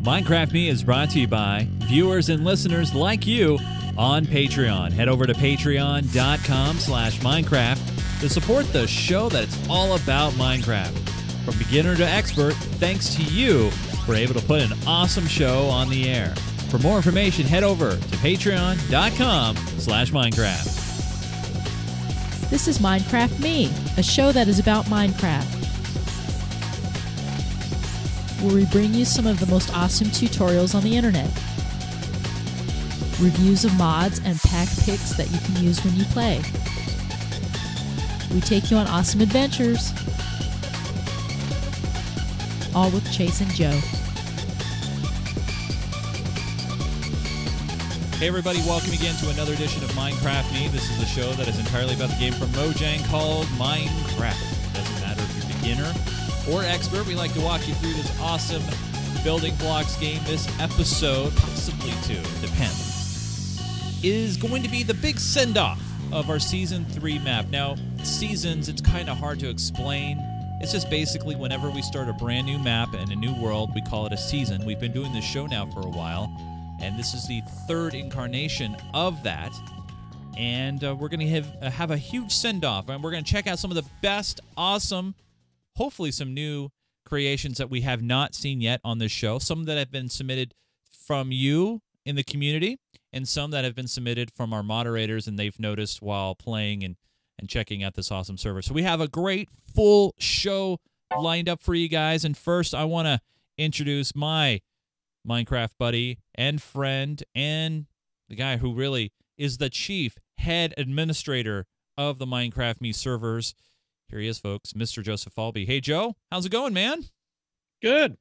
Minecraft Me is brought to you by viewers and listeners like you on Patreon. Head over to patreon.com/Minecraft to support the show that's all about Minecraft. From beginner to expert, thanks to you, we're able to put an awesome show on the air. For more information, head over to patreon.com/Minecraft. This is Minecraft Me, a show that is about Minecraft, where we bring you some of the most awesome tutorials on the internet, reviews of mods, and pack picks that you can use when you play. We take you on awesome adventures, all with Chase and Joe. Hey everybody, welcome again to another edition of Minecraft Me. This is a show that is entirely about the game from Mojang called Minecraft. Doesn't matter if you're beginner or expert, we like to walk you through this awesome building blocks game. This episode, possibly two, depends, is going to be the big send-off of our Season 3 map. Now, seasons, it's kind of hard to explain. It's just basically whenever we start a brand new map and a new world, we call it a season. We've been doing this show now for a while, and this is the third incarnation of that. And we're going to have a huge send-off, and we're going to check out some of the best, awesome, hopefully some new creations that we have not seen yet on this show. Some that have been submitted from you in the community, and some that have been submitted from our moderators and they've noticed while playing and checking out this awesome server. So we have a great full show lined up for you guys. And first, I want to introduce my Minecraft buddy and friend and the guy who really is the chief head administrator of the Minecraft Me servers. Here he is, folks, Mr. Joseph Falbey. Hey, Joe, how's it going, man? Good.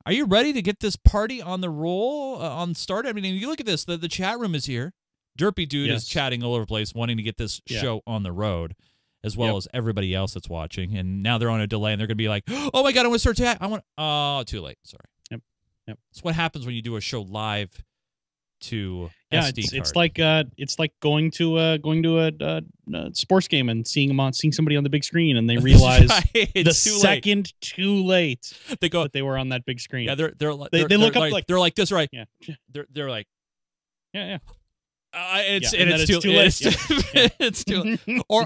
Are you ready to get this party on the roll, on start? I mean, you look at this. The chat room is here. Derpy Dude is chatting all over the place, wanting to get this show on the road, as well as everybody else that's watching. And now they're on a delay, and they're going to be like, oh, my God, I want to start chat. Oh, too late. Sorry. Yep. That's what happens when you do a show live to SD it's card. it's like going to a sports game and seeing somebody on the big screen, and they realize too late they go that they were on that big screen. Yeah, they look up like they're like this, right? Yeah, they're like it's too late. It's too late.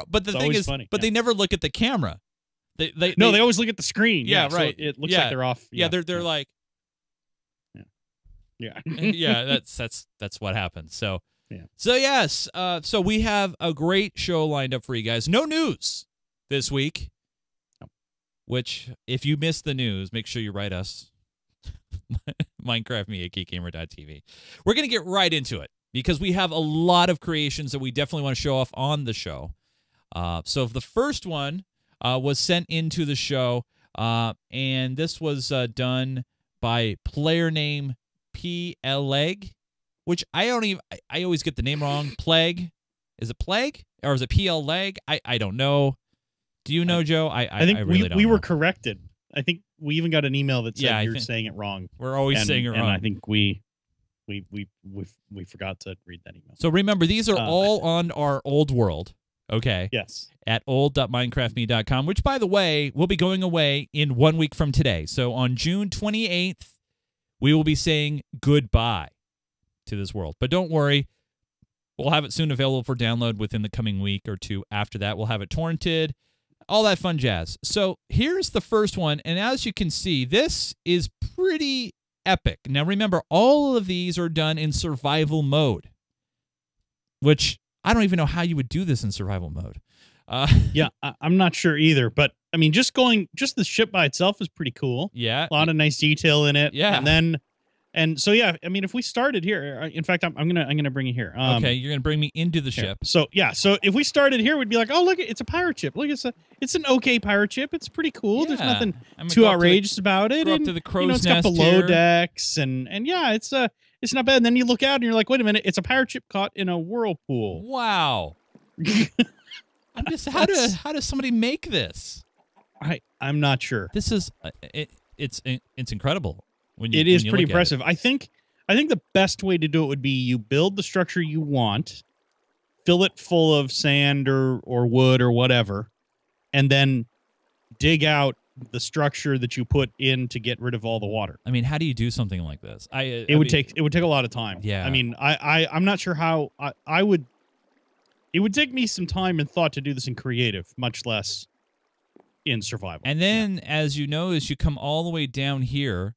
But the thing is, funny. They never look at the camera. They always look at the screen. Yeah, right. So it looks like they're off. Yeah, they're like. Yeah. Yeah, that's what happens. So yes. So we have a great show lined up for you guys. No news this week. No. Which, if you missed the news, make sure you write us. MinecraftMe@geekgamer.tv. We're gonna get right into it because we have a lot of creations that we definitely want to show off on the show. So the first one was sent into the show, and this was done by player name P-Leg, which I always get the name wrong. Plague? Is it Plague? Or is it P-Leg? I don't know. Do you know, Joe? I think really don't we know. were corrected. I think we even got an email that said you're saying it wrong. We're always saying it wrong. And I think we forgot to read that email. So remember, these are all on our old world. Okay. Yes. At old.minecraftme.com, which, by the way, will be going away in 1 week from today. So on June 28th, we will be saying goodbye to this world. But don't worry, we'll have it soon available for download within the coming week or two. After that, we'll have it torrented, all that fun jazz. So here's the first one, and as you can see, this is pretty epic. Now remember, all of these are done in survival mode, which I don't even know how you would do this in survival mode. I'm not sure either, but I mean, just the ship by itself is pretty cool. Yeah, a lot of nice detail in it. Yeah, and so I mean, if we started here, in fact, I'm gonna bring you here. Okay, you're gonna bring me into the ship. So if we started here, we'd be like, oh look, it's a pirate ship. Look, it's an okay pirate ship. It's pretty cool. Yeah. There's nothing too outrageous about it. Go up to the crow's it's got nest the low here. decks and yeah, it's not bad. And then you look out and you're like, wait a minute, it's a pirate ship caught in a whirlpool. Wow. I'm just how does somebody make this? I'm not sure. This is it's incredible. It is pretty impressive. I think the best way to do it would be you build the structure you want, fill it full of sand or wood or whatever, and then dig out the structure that you put in to get rid of all the water. I mean, how do you do something like this? It would take a lot of time. Yeah. I mean, I'm not sure how I would. It would take me some time and thought to do this in creative, much less in survival. And then, as you notice, you come all the way down here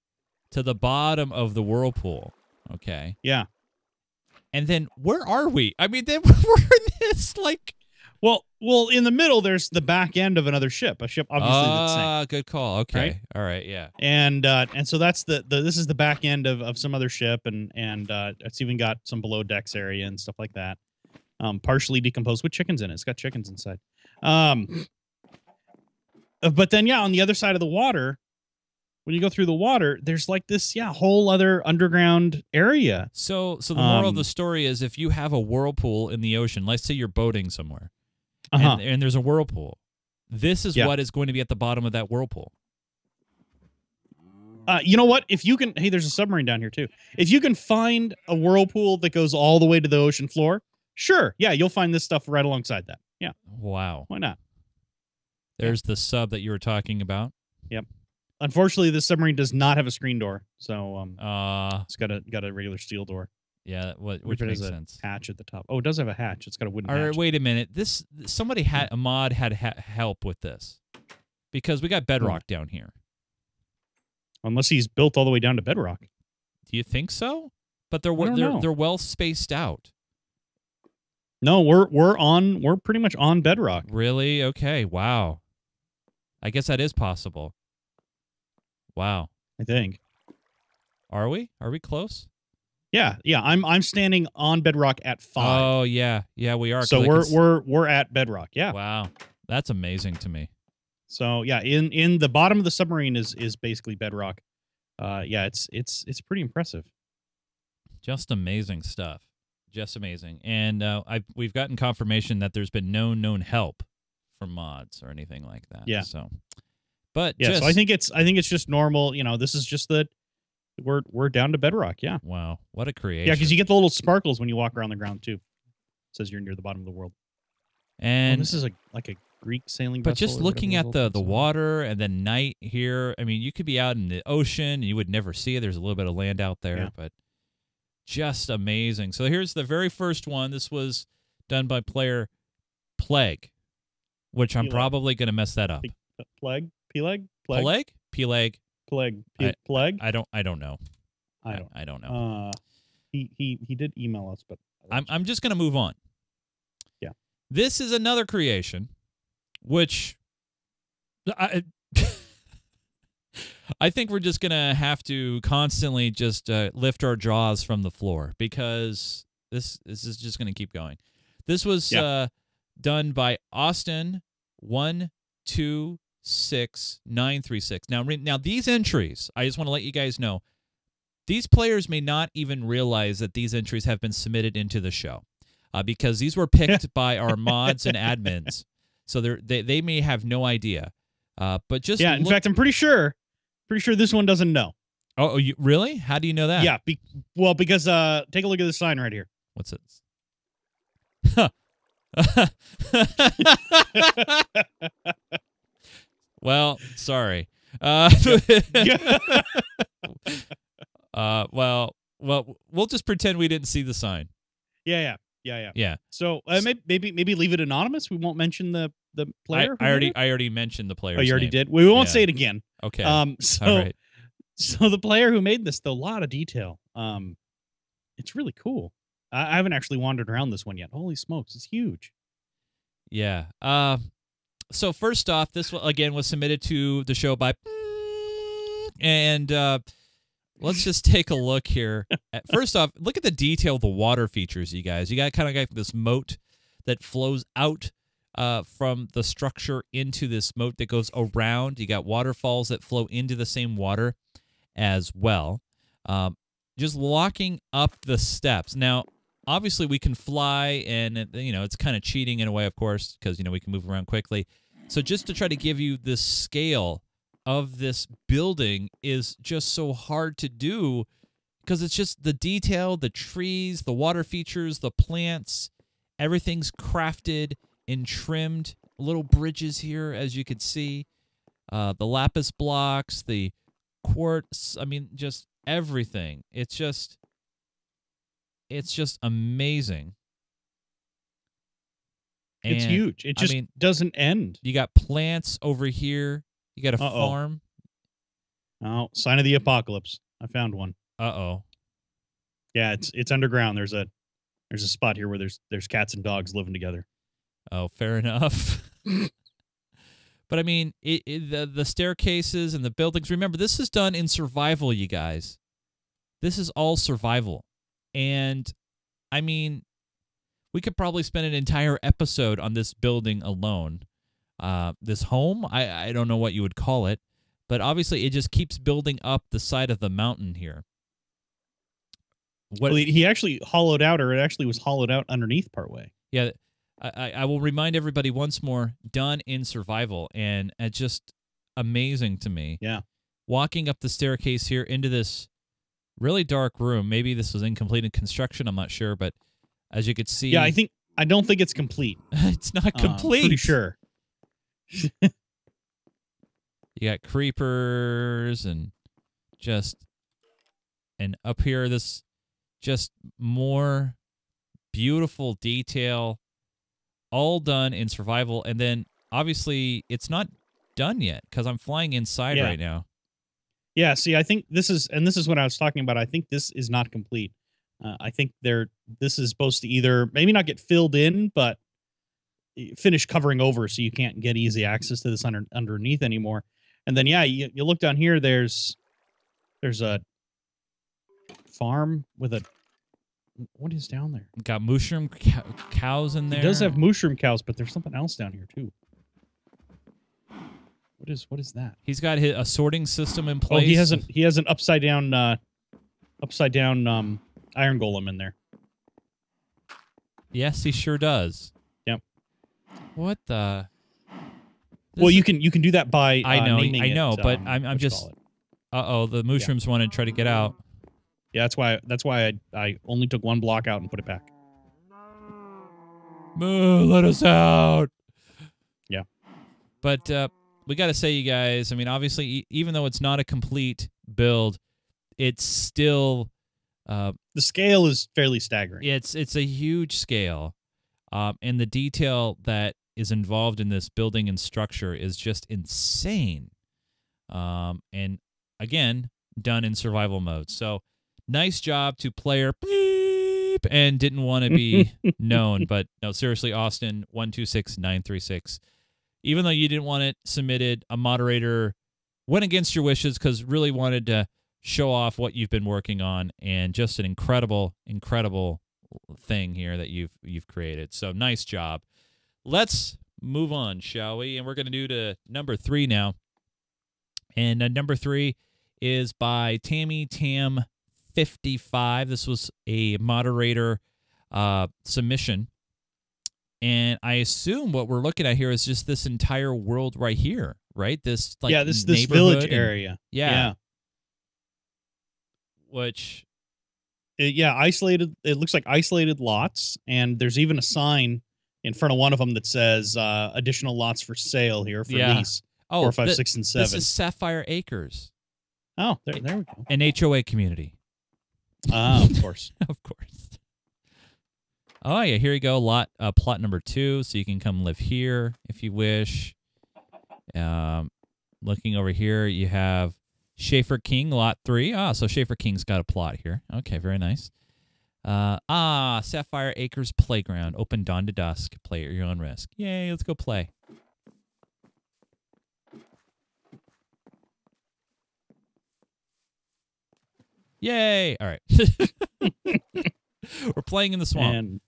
to the bottom of the whirlpool. Okay. Yeah. And then where are we? I mean, then we're in this like. Well, in the middle, there's the back end of another ship. A ship, obviously, that's sank. Good call. Okay. Right? All right. Yeah. And so that's this is the back end of some other ship, and it's even got some below decks area and stuff like that. Partially decomposed with chickens in it. It's got chickens inside. But then, on the other side of the water, when you go through the water, there's like this, whole other underground area. So the moral of the story is, if you have a whirlpool in the ocean, let's say you're boating somewhere, and there's a whirlpool, this is what is going to be at the bottom of that whirlpool. You know what? If you can, hey, there's a submarine down here too. If you can find a whirlpool that goes all the way to the ocean floor, sure, you'll find this stuff right alongside that. Yeah. Wow. Why not? There's the sub that you were talking about. Yep. Unfortunately, this submarine does not have a screen door, so it's got a regular steel door. Yeah, which makes sense. Hatch at the top. Oh, it does have a hatch. It's got a wooden hatch. All right, wait a minute. Somebody had a mod had help with this, because we got bedrock down here. Unless he's built all the way down to bedrock. Do you think so? But they're well spaced out. No, we're pretty much on bedrock. Really? Okay. Wow. I guess that is possible. Wow. I think. Are we? Are we close? Yeah. I'm standing on bedrock at 5. Oh yeah, we are. So we're at bedrock. Yeah. Wow, that's amazing to me. So in the bottom of the submarine is basically bedrock. It's pretty impressive. Just amazing stuff. Just amazing. And we've gotten confirmation that there's been no known help from mods or anything like that. Yeah. So, but so I think it's just normal. This is just that we're down to bedrock. Yeah. Wow. What a creation. Yeah, because you get the little sparkles when you walk around the ground too. It says you're near the bottom of the world. And this is like a Greek sailing vessel. But just looking at the outside. water and the night here, I mean, you could be out in the ocean and you would never see it. There's a little bit of land out there, but just amazing. So here's the very first one. This was done by player Plague, which I'm probably going to mess that up. Plague? Plague? Plague. I don't know. I don't know. He did email us, but I'm just going to move on. Yeah. This is another creation, which I think we're just going to have to constantly just lift our jaws from the floor, because this is just going to keep going. This was done by Austin 126936. Now these entries, I just want to let you guys know, these players may not even realize that these entries have been submitted into the show, because these were picked by our mods and admins, so they may have no idea. But just in fact, I'm pretty sure this one doesn't know. Oh, you really? How do you know that? Yeah, because take a look at this sign right here. What's it? Well, sorry. Well, we'll just pretend we didn't see the sign. Yeah. So maybe leave it anonymous. We won't mention the player. I already mentioned the player. Oh, you already did. We won't say it again. Okay. All right. So the player who made this, though, a lot of detail. It's really cool. I haven't actually wandered around this one yet. Holy smokes, it's huge. Yeah. So first off, this again was submitted to the show by, and let's just take a look here. First off, look at the detail of the water features, you guys. You got kind of this moat that flows out from the structure into this moat that goes around. You got waterfalls that flow into the same water as well. Just locking up the steps. Now, obviously, we can fly, and it's kind of cheating in a way, of course, because we can move around quickly. So just to try to give you the scale of this building is just so hard to do, because it's just the detail, the trees, the water features, the plants, everything's crafted and trimmed. Little bridges here, as you can see. the lapis blocks, the quartz. I mean, just everything. It's just amazing. And, it's huge. It just doesn't end. You got plants over here. You got a farm. Oh, sign of the apocalypse. I found one. Uh-oh. Yeah, it's underground. There's a spot here where there's cats and dogs living together. Oh, fair enough. But I mean, the staircases and the buildings. Remember, this is done in survival, you guys. This is all survival. And I mean, we could probably spend an entire episode on this building alone. This home, I don't know what you would call it, but obviously it just keeps building up the side of the mountain here. Well, he actually hollowed out, or it actually was hollowed out underneath partway. Yeah, I will remind everybody once more, done in survival, and it's just amazing to me. Yeah. Walking up the staircase here into this really dark room. Maybe this was incomplete in construction, I'm not sure, but as you could see... Yeah, I don't think it's complete. It's not complete. Pretty sure. You got creepers and up here this just more beautiful detail, all done in survival. And then obviously it's not done yet because I'm flying inside right now. Yeah, see, I think this is what I was talking about. I think this is not complete. I think this is supposed to either maybe not get filled in, but finish covering over so you can't get easy access to this underneath anymore. And then, yeah, you look down here, there's a farm with what is down there? Got mushroom cows in there. It does have mushroom cows, but there's something else down here too. What is that? He's got a sorting system in place. Oh, he has an upside down iron golem in there. Yes, he sure does. Yep. What the? Well, you can do that by I know, it, but I'm just. The mushrooms want to try to get out. Yeah, that's why I only took one block out and put it back. Moo, let us out. Yeah. But we got to say, you guys, I mean, obviously, even though it's not a complete build, it's still... the scale is fairly staggering. It's a huge scale. And the detail that is involved in this building and structure is just insane. And, again, done in survival mode. So... nice job to player beep and didn't want to be known. But no, seriously, Austin, 126936. Even though you didn't want it submitted, a moderator went against your wishes because really wanted to show off what you've been working on, and just an incredible, incredible thing here that you've created. So nice job. Let's move on, shall we? And we're going to do to number 3 now. And number 3 is by Tammy Tam 55. This was a moderator submission. And I assume what we're looking at here is just this entire world right here, right? This this village area. Yeah. Which isolated. It looks like isolated lots, and there's even a sign in front of one of them that says additional lots for sale here for lease. 4, 5, 6, and 7. This is Sapphire Acres. Oh, there we go. An HOA community. Of course. Of course. Oh, yeah, here you go. Plot number 2, so you can come live here if you wish. Looking over here, you have Schaefer King, lot 3. So Schaefer King's got a plot here. Okay, very nice. Sapphire Acres Playground, open dawn to dusk. Play at your own risk. Yay, let's go play. Yay! All right. We're playing in the swamp. And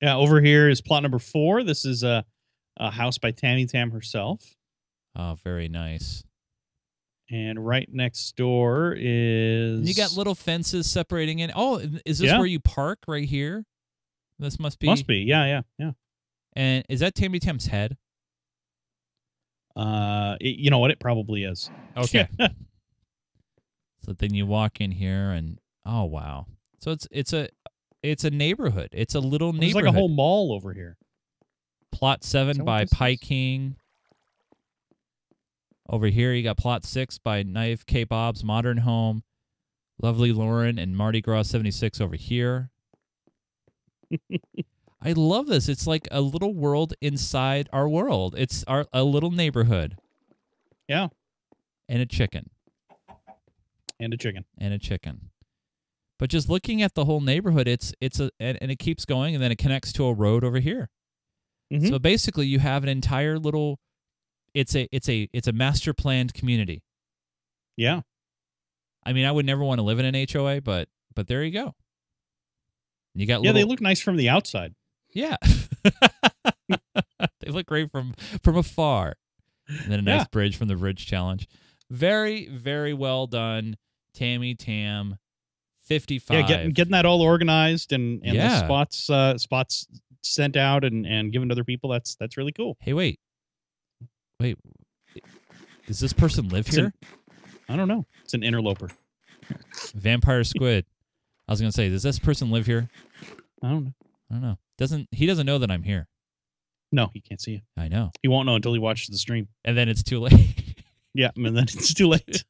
over here is plot number 4. This is a house by Tammy Tam herself. Oh, very nice. And right next door is... You got little fences separating in. Oh, is this where you park right here? This must be... Must be, yeah. And is that Tammy Tam's head? You know what? It probably is. Okay. So then you walk in here and... Oh, wow. So it's a neighborhood. It's a little neighborhood. There's like a whole mall over here. Plot 7 by Pie King. Over here, you got Plot 6 by Knife K. Bob's Modern Home. Lovely Lauren and Mardi Gras 76 over here. I love this. It's like a little world inside our world. It's a little neighborhood. Yeah. And a chicken. And a chicken. And a chicken. But just looking at the whole neighborhood, and it keeps going, and then it connects to a road over here. Mm-hmm. So basically, you have an entire little. It's a master planned community. Yeah. I mean, I would never want to live in an HOA, but there you go. You got they look nice from the outside. Yeah. They look great from afar. And then a nice bridge from the Bridge Challenge. Very, very well done, Tammy Tam. 55. Yeah, getting that all organized and the spots sent out and given to other people. That's really cool. Hey, wait. Does this person live here? I don't know. It's an interloper. Vampire Squid. I was gonna say, does this person live here? I don't know. He doesn't know that I'm here. No, he can't see you. I know. He won't know until he watches the stream. And then it's too late. Yeah, and then it's too late.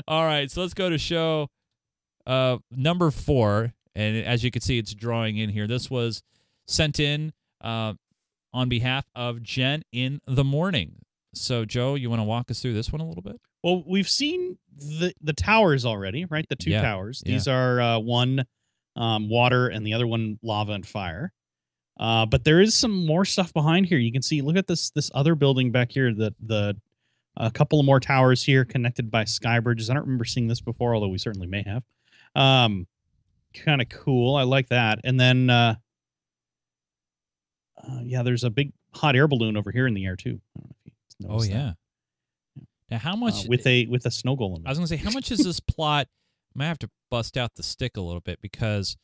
All right, so let's go to show number 4. And as you can see, it's drawing in here. This was sent in on behalf of Jen in the morning. So, Joe, you want to walk us through this one a little bit? Well, we've seen the towers already, right? The 2 towers. These are one water and the other one lava and fire. But there is some more stuff behind here. You can see, look at this other building back here. A couple of more towers here connected by sky bridges. I don't remember seeing this before, although we certainly may have. Kind of cool. I like that. And then, there's a big hot air balloon over here in the air too. I don't know if you noticed that. Now, how much with a snow golem? I was gonna say, how much is this plot? I might have to bust out the stick a little bit because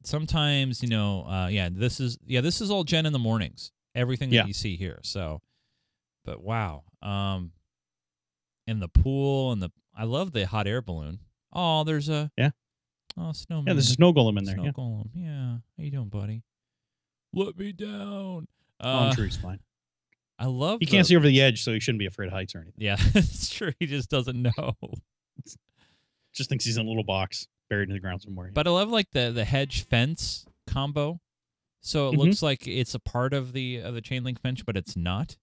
sometimes, this is all Jen in the mornings. Everything that you see here. So, but wow. And the pool and I love the hot air balloon. Oh, there's a snowman. Yeah, there's a snow golem in there. Snow golem. Yeah. How you doing, buddy? Let me down. I'm sure he's fine. I love. He can't see over the edge, so he shouldn't be afraid of heights or anything. Yeah, it's true. He just doesn't know. Just thinks he's in a little box buried in the ground somewhere. But I love like the hedge fence combo. So it looks like it's a part of the chain link fence, but it's not.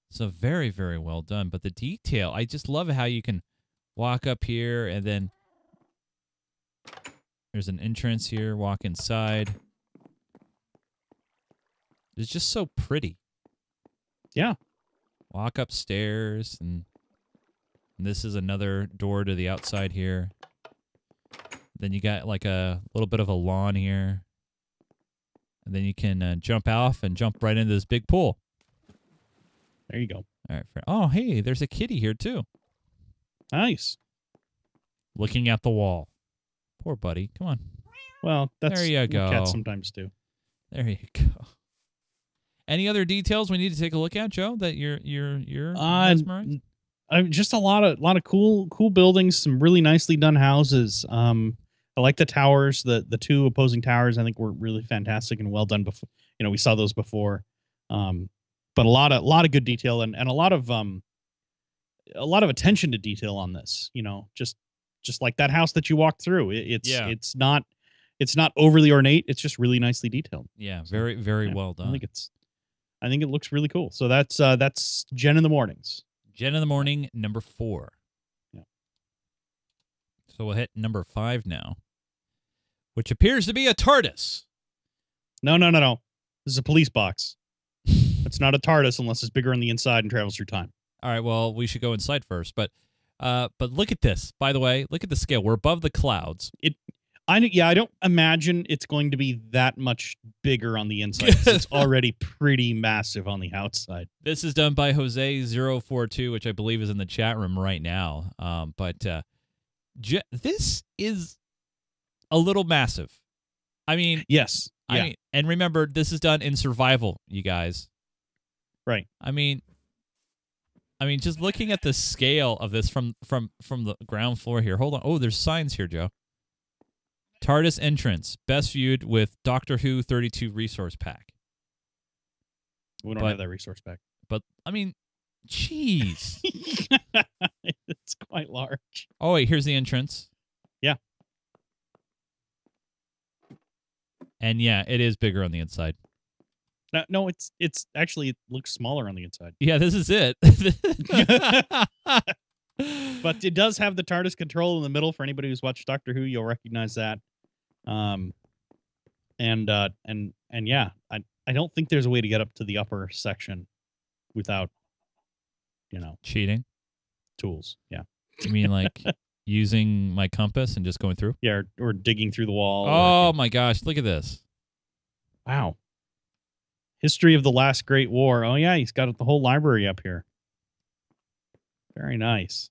So very, very well done. But the detail, I just love how you can walk up here and then there's an entrance here. Walk inside. It's just so pretty. Yeah. Walk upstairs, and this is another door to the outside here. Then you got like a little bit of a lawn here. And then you can jump off and jump right into this big pool. There you go. All right. Oh, hey, there's a kitty here too. Nice. Looking at the wall. Poor buddy. Come on. Well, that's there you go. What cats sometimes do. There you go. Any other details we need to take a look at, Joe? That you're mesmerized? Just a lot of cool buildings, some really nicely done houses. I like the towers, the 2 opposing towers. I think were really fantastic and well done. Before, we saw those before. But a lot of good detail and a lot of attention to detail on this. Just like that house that you walked through. It's not overly ornate. It's just really nicely detailed. Yeah, very, very well done. I think it looks really cool. So that's Jen in the mornings. Jen in the morning, number 4. Yeah. So we'll hit number 5 now, which appears to be a TARDIS. No. This is a police box. It's not a TARDIS unless it's bigger on the inside and travels through time. All right. Well, we should go inside first, but look at this. By the way, look at the scale. We're above the clouds. I don't imagine it's going to be that much bigger on the inside. 'Cause it's already pretty massive on the outside. This is done by Jose042, which I believe is in the chat room right now. This is a little massive. I mean, yes. Yeah. And remember, this is done in survival, you guys. Right. I mean, just looking at the scale of this from the ground floor here. Hold on. Oh, there's signs here, Joe. TARDIS entrance, best viewed with Doctor Who 32 resource pack. We don't have that resource pack. but I mean, jeez. It's quite large. Oh wait, here's the entrance. Yeah. And yeah, it is bigger on the inside. No, it's actually, it looks smaller on the inside. Yeah, this is it. But it does have the TARDIS control in the middle. For anybody who's watched Doctor Who, you'll recognize that. And yeah, I don't think there's a way to get up to the upper section without, cheating. tools. Yeah. You mean like using my compass and just going through? Yeah, or digging through the wall. Oh my gosh, look at this. Wow. History of the Last Great War. Oh yeah, he's got the whole library up here. Very nice.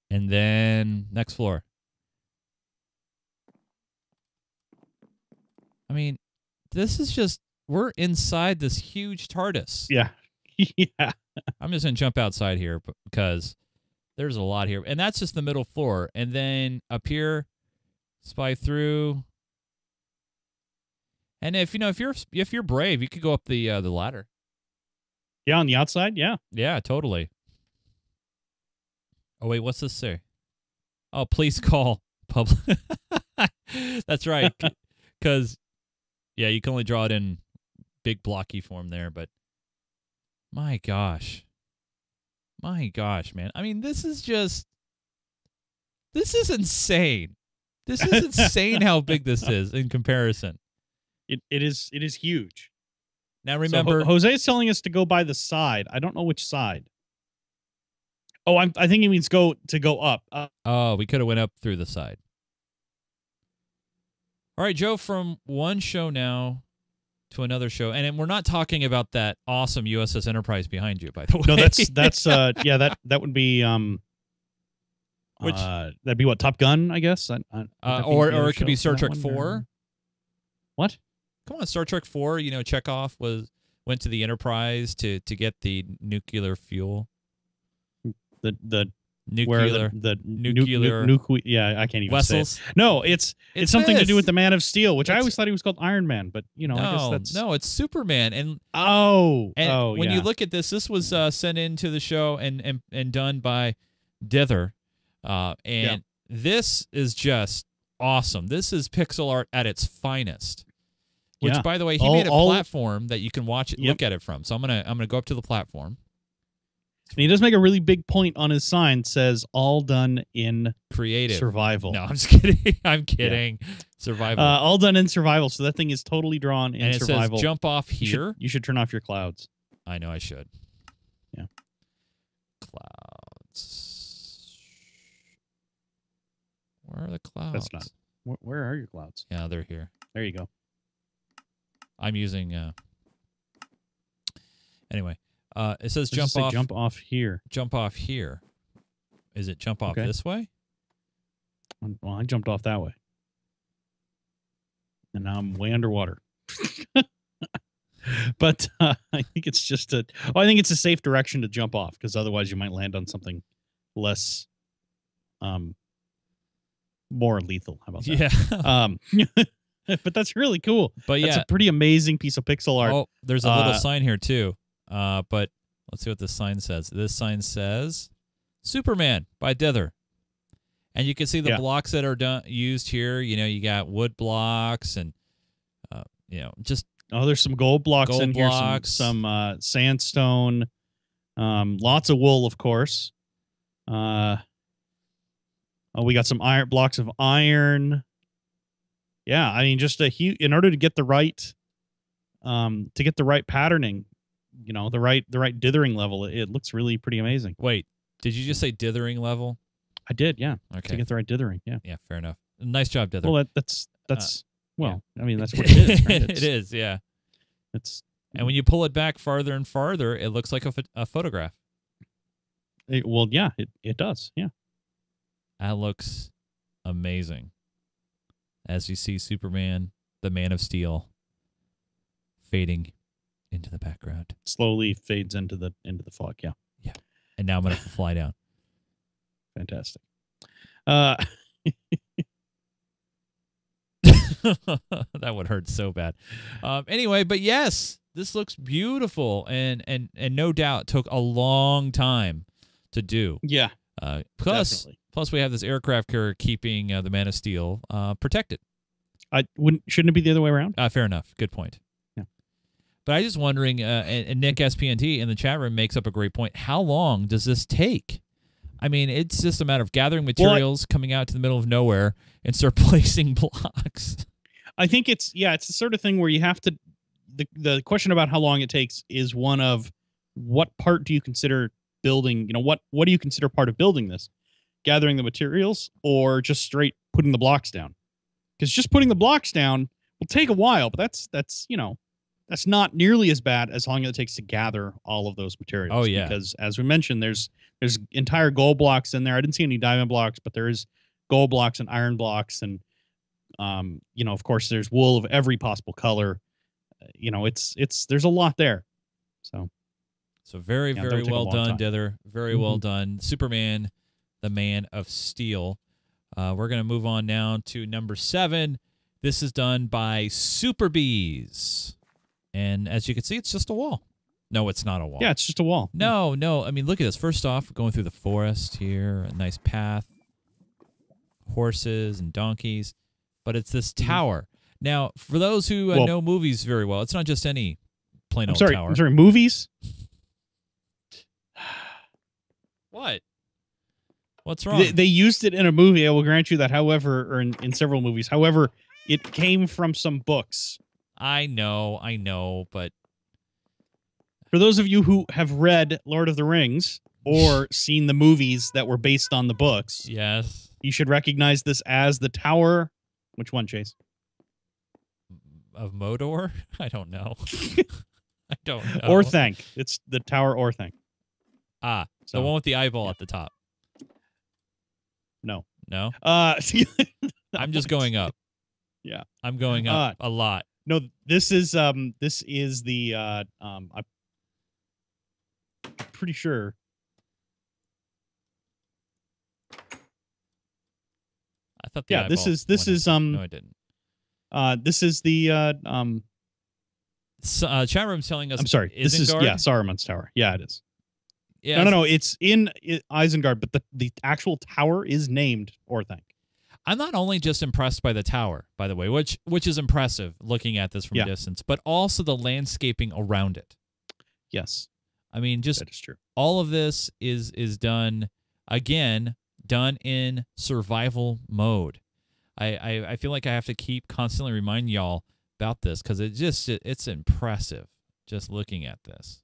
And then next floor. I mean, this is just, we're inside this huge TARDIS. Yeah. Yeah. I'm just going to jump outside here because there's a lot here. And that's just the middle floor. And then up here, spy through. And if you're brave, you could go up the ladder. Yeah, on the outside, yeah. Yeah, totally. Oh wait, what's this say? Oh, please call public. That's right, because yeah, you can only draw it in big blocky form there. But my gosh, man! I mean, this is insane. This is insane how big this is in comparison. It is huge. Now remember, so Jose is telling us to go by the side. I don't know which side. Oh, I think he means go up. Oh, we could have went up through the side. All right, Joe, from one show now to another show, and we're not talking about that awesome USS Enterprise behind you, by the way. No, that's yeah, that would be which that'd be what, Top Gun, I guess. Or it could be Star Trek 4. What? Come on, Star Trek 4. Chekhov went to the Enterprise to get the nuclear fuel. The nuclear yeah, I can't even vessels. say it. No, it's something to do with the Man of Steel, which I always thought he was called Iron Man, but I guess that's no, it's Superman. And when yeah. you look at this was sent into the show and done by Dither, and this is just awesome. This is pixel art at its finest. Which, by the way, he made a platform that you can watch it, look at it from. So I'm gonna go up to the platform. And he does make a really big point on his sign. Says all done in creative survival. No, I'm just kidding. I'm kidding. Yeah. Survival. All done in survival. So that thing is totally drawn in survival. And it says jump off here. You should turn off your clouds. I know I should. Yeah. Clouds. Where are the clouds? That's not. Where are your clouds? Yeah, they're here. There you go. I'm using. Anyway. It says jump off. Jump off here. Jump off here. Is it jump off this way? Well, I jumped off that way, and now I'm way underwater. But I think it's just I think it's a safe direction to jump off, because otherwise you might land on something less, more lethal. How about that? Yeah. But that's really cool. But that's a pretty amazing piece of pixel art. Oh, there's a little sign here too. But let's see what this sign says. This sign says Superman by Dither. And you can see the blocks that are used here. You got wood blocks and, just... Oh, there's some gold blocks in here, some sandstone, lots of wool, of course. We got some blocks of iron. Yeah, I mean, just in order to get the right patterning, the right dithering level, it looks really pretty amazing. Wait, did you just say dithering level? I did, yeah. Okay. To get the right dithering, yeah. Yeah, fair enough. Nice job, Dither. Well, that's I mean, that's what it is, right? It is, yeah. And when you pull it back farther and farther, it looks like a photograph. It does, yeah. That looks amazing. As you see Superman, the Man of Steel, fading into the background. Slowly fades into the fog, yeah. Yeah. And now I'm going to fly down. Fantastic. That would hurt so bad. Anyway, but yes, this looks beautiful, and no doubt took a long time to do. Yeah. Plus we have this aircraft carrier keeping the Man of Steel protected. Shouldn't it be the other way around? Fair enough. Good point. Yeah. But I just wondering, and Nick SPNT in the chat room makes up a great point. How long does this take? I mean, it's just a matter of gathering materials, coming out to the middle of nowhere, and start placing blocks. I think it's the sort of thing where you have to. The question about how long it takes is one of what part do you consider building? What do you consider part of building this? Gathering the materials or just straight putting the blocks down? Because just putting the blocks down will take a while, but that's not nearly as bad as long as it takes to gather all of those materials. Oh yeah. Because as we mentioned, there's entire gold blocks in there. I didn't see any diamond blocks, but there is gold blocks and iron blocks, and of course, there's wool of every possible color. There's a lot there. So very well done, Dither. Very well done, Superman, the Man of Steel. We're gonna move on now to number 7. This is done by Super Bees, and as you can see, it's just a wall. No, it's not a wall. Yeah, it's just a wall. No. I mean, look at this. First off, going through the forest here, a nice path, horses and donkeys, but it's this tower. Now, for those who know movies very well, it's not just any plain old tower. I'm sorry, movies? What? What's wrong? They used it in a movie, I will grant you that, or in several movies. However, it came from some books. I know, but... For those of you who have read Lord of the Rings or seen the movies that were based on the books, yes, you should recognize this as the tower. Which one, Chase? Of Modor? I don't know. I don't know. Orthanc. It's the Tower Orthanc. The one with the eyeball at the top. No. I'm just going up. Yeah. I'm going up a lot. No, this is the I'm pretty sure. I thought the eyeball this is no, I didn't. This is the chat room's telling us. I'm sorry. This is Saruman's tower. Yeah, it is. Yeah. No. It's in Isengard, but the actual tower is named Orthanc. I'm not only just impressed by the tower, by the way, which is impressive looking at this from a distance, but also the landscaping around it. Yes. I mean, just that is true. All of this is done in survival mode. I feel like I have to keep constantly reminding y'all about this because it's impressive just looking at this.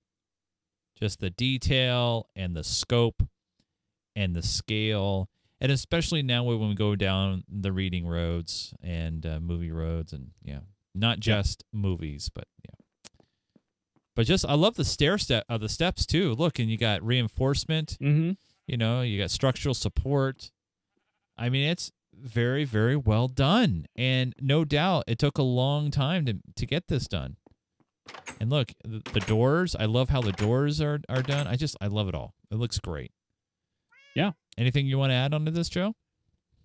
Just the detail and the scope and the scale, and especially now when we go down the reading roads and movie roads, and not just movies, but But just I love the the steps too. Look, and you got reinforcement. Mm-hmm. You got structural support. I mean, it's very, very well done, and no doubt it took a long time to get this done. And look, the doors. I love how the doors are done. I love it all. It looks great. Yeah. Anything you want to add onto this, Joe?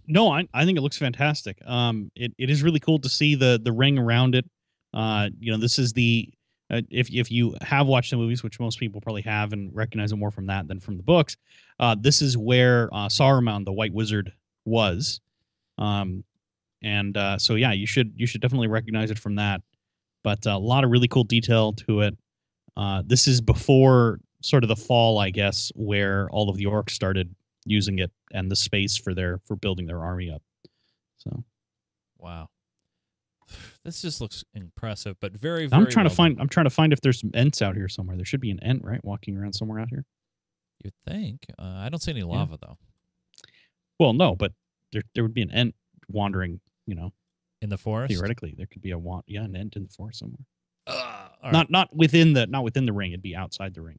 No, I think it looks fantastic. It is really cool to see the ring around it. This is the if you have watched the movies, which most people probably have and recognize it more from that than from the books, this is where Saruman, the White Wizard, was. So you should definitely recognize it from that. But a lot of really cool detail to it. This is before sort of the fall, I guess, where all of the orcs started using it and the space for building their army up. So, wow, this just looks impressive, but very, very. I'm trying to find if there's some Ents out here somewhere. There should be an Ent, right, walking around somewhere out here. You'd think. I don't see any lava though. Well, no, but there would be an Ent wandering. In the forest. Theoretically, there could be an Ent in the forest somewhere. Right. Not within the ring. It'd be outside the ring.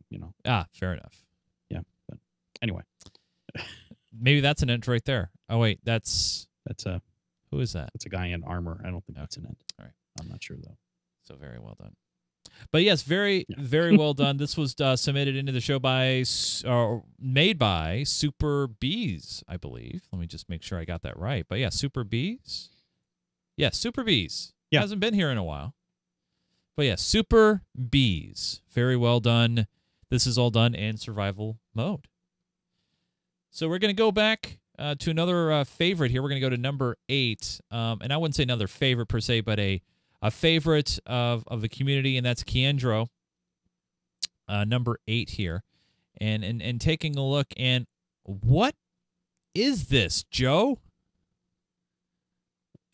Fair enough. Yeah, but anyway. Maybe that's an Ent right there. Oh wait, that's who is that? It's a guy in armor. I don't think that's an Ent. All right, I'm not sure though. So very well done. But yes, very very well done. This was submitted into the show made by Super Bees, I believe. Let me just make sure I got that right. But yeah, Super Bees. Yes, Super Bees. Yeah. Hasn't been here in a while. But yeah, Super Bees. Very well done. This is all done in survival mode. So we're going to go back to another favorite here. We're going to go to number 8. And I wouldn't say another favorite per se, but a favorite of the community, and that's Keandro, number 8 here. And taking a look, and what is this, Joe?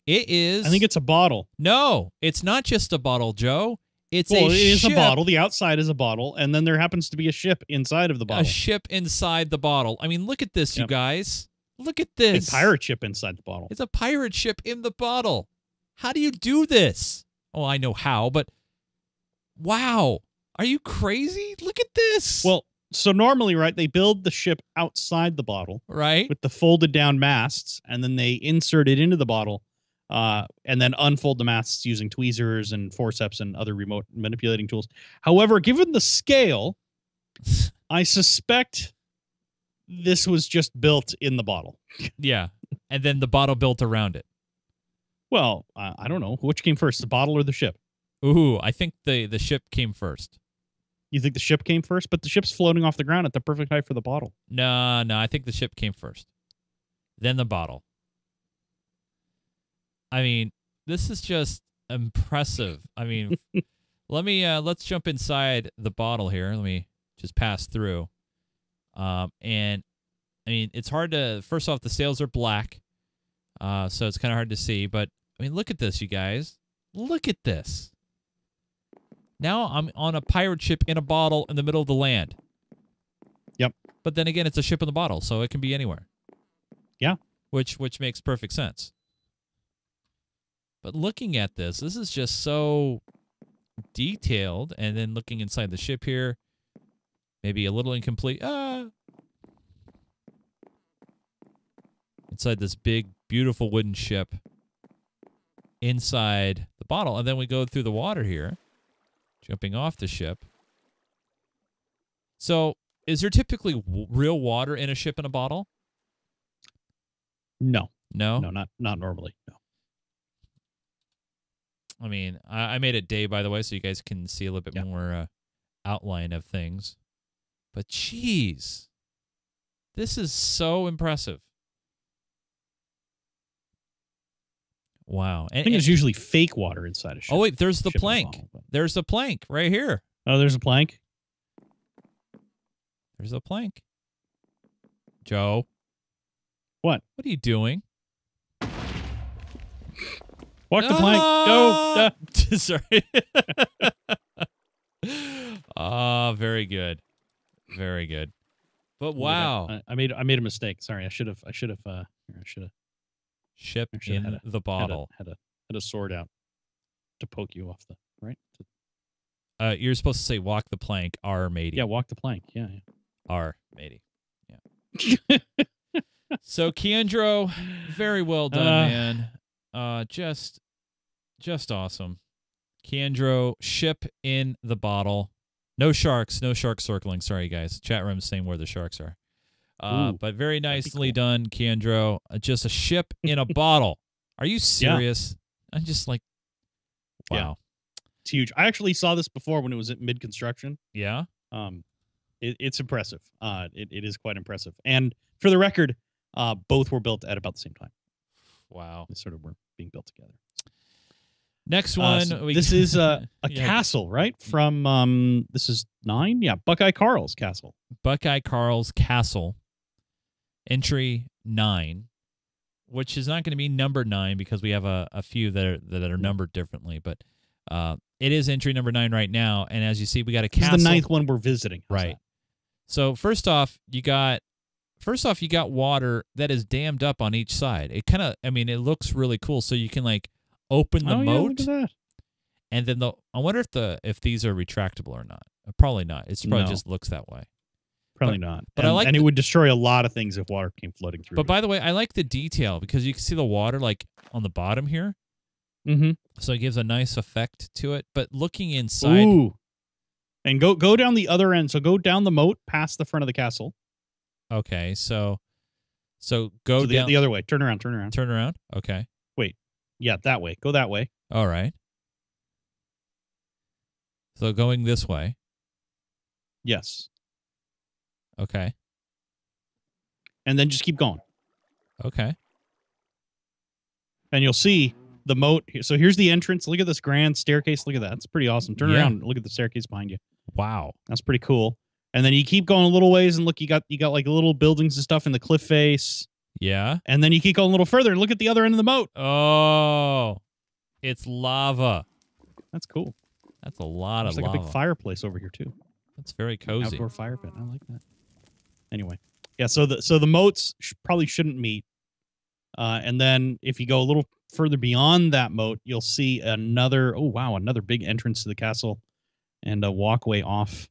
It is... I think it's a bottle. No, it's not just a bottle, Joe. It is a bottle. The outside is a bottle, and then there happens to be a ship inside of the bottle. A ship inside the bottle. I mean, look at this, you guys. Look at this. A pirate ship inside the bottle. It's a pirate ship in the bottle. How do you do this? Oh, I know how, but wow. Are you crazy? Look at this. Well, so normally, right, they build the ship outside the bottle. Right. With the folded down masts, and then they insert it into the bottle. And then unfold the masts using tweezers and forceps and other remote manipulating tools. However, given the scale, I suspect this was just built in the bottle. Yeah, and then the bottle built around it. Well, I don't know. Which came first, the bottle or the ship? Ooh, I think the ship came first. You think the ship came first? But the ship's floating off the ground at the perfect height for the bottle. No, I think the ship came first. Then the bottle. I mean, this is just impressive. I mean, let's jump inside the bottle here. Let me just pass through. And I mean, it's hard to, first off, the sails are black. So it's kind of hard to see, but I mean, look at this, you guys. Look at this. Now I'm on a pirate ship in a bottle in the middle of the land. Yep. But then again, it's a ship in the bottle, so it can be anywhere. Yeah. Which makes perfect sense. But looking at this is just so detailed. And then looking inside the ship here, maybe a little incomplete. Inside this big, beautiful wooden ship. Inside the bottle. And then we go through the water here. Jumping off the ship. So, is there typically real water in a ship in a bottle? No. No? No, not normally. No. I mean, I made it day, by the way, so you guys can see a little bit more outline of things. But, geez, this is so impressive. Wow. I think there's usually fake water inside a ship. Oh, wait, there's the plank. There's the plank right here. Oh, there's a plank? There's a plank. Joe. What? What are you doing? Walk the plank. Go. Sorry. Very good. Very good. But wow. I made a mistake. Sorry. I should have Ship in the bottle. Had a sword out to poke you off the right. You're supposed to say walk the plank, R matey. Yeah, walk the plank. Yeah. R matey. Yeah. So Keandro, very well done, man. Just awesome. Keandro, ship in the bottle. No sharks circling. Sorry, guys. Chat room's saying where the sharks are. But very nicely done, Keandro. Just a ship in a bottle. Are you serious? Yeah. I'm just like, wow. Yeah. It's huge. I actually saw this before when it was at mid-construction. Yeah? It's impressive. It is quite impressive. And for the record, both were built at about the same time. Wow. They sort of were being built together. Next one. This is a castle, right? From, this is 9? Yeah, Buckeye Carl's castle. Buckeye Carl's castle. Entry 9, which is not going to be number 9 because we have a few that are numbered differently, but it is entry number 9 right now. And as you see, we got a castle. This is the 9th one we're visiting. How's right. That? So first off, you got water that is dammed up on each side. It kind of, I mean, it looks really cool. So you can like open the moat. Yeah, look at that. And then I wonder if these are retractable or not. Probably not. It's probably just looks that way. Probably not. But I like it would destroy a lot of things if water came flooding through. But by the way, I like the detail because you can see the water like on the bottom here. Mm-hmm. So it gives a nice effect to it. But looking inside, and go down the other end. So go down the moat past the front of the castle. Okay, so go down the other way. Turn around. Turn around. Okay. Wait. Yeah, that way. Go that way. All right. So going this way. Yes. Okay. And then just keep going. Okay. And you'll see the moat. So here's the entrance. Look at this grand staircase. Look at that. It's pretty awesome. Turn around and look at the staircase behind you. Wow. That's pretty cool. And then you keep going a little ways and look, you got like little buildings and stuff in the cliff face. Yeah. And then you keep going a little further and look at the other end of the moat. Oh, it's lava. That's cool. That's a lot of There's like lava. a big fireplace over here too. That's very cozy. Outdoor fire pit. I like that. Anyway, yeah. So the moats probably shouldn't meet. And then if you go a little further beyond that moat, you'll see another. Oh wow, another big entrance to the castle, and a walkway off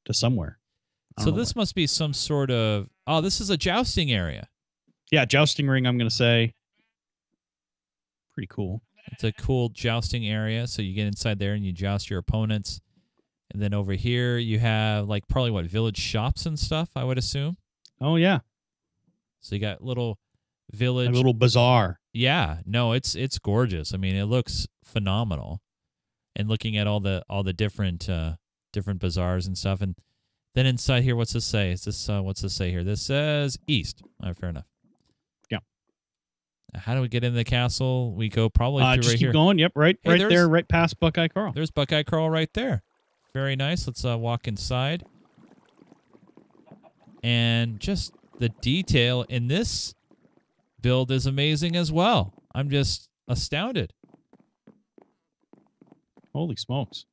to somewhere. So this must be some sort of. Oh, this is a jousting area. Yeah, jousting ring. I'm gonna say. Pretty cool. It's a cool jousting area. So you get inside there and you joust your opponents. And then over here you have like probably what, village shops and stuff, I would assume. Oh yeah. So you got little village, a little bazaar. Yeah, no, it's gorgeous. I mean, it looks phenomenal. And looking at all the different bazaars and stuff, and then inside here, what's this say? Is this what's this say here? This says east. All right, fair enough. Yeah. How do we get in the castle? We go probably through just right keep here. going. Yep, right Hey, there, right past Buckeye Carl. There's Buckeye Carl right there. Very nice. Let's walk inside. And just the detail in this build is amazing as well. I'm just astounded. Holy smokes.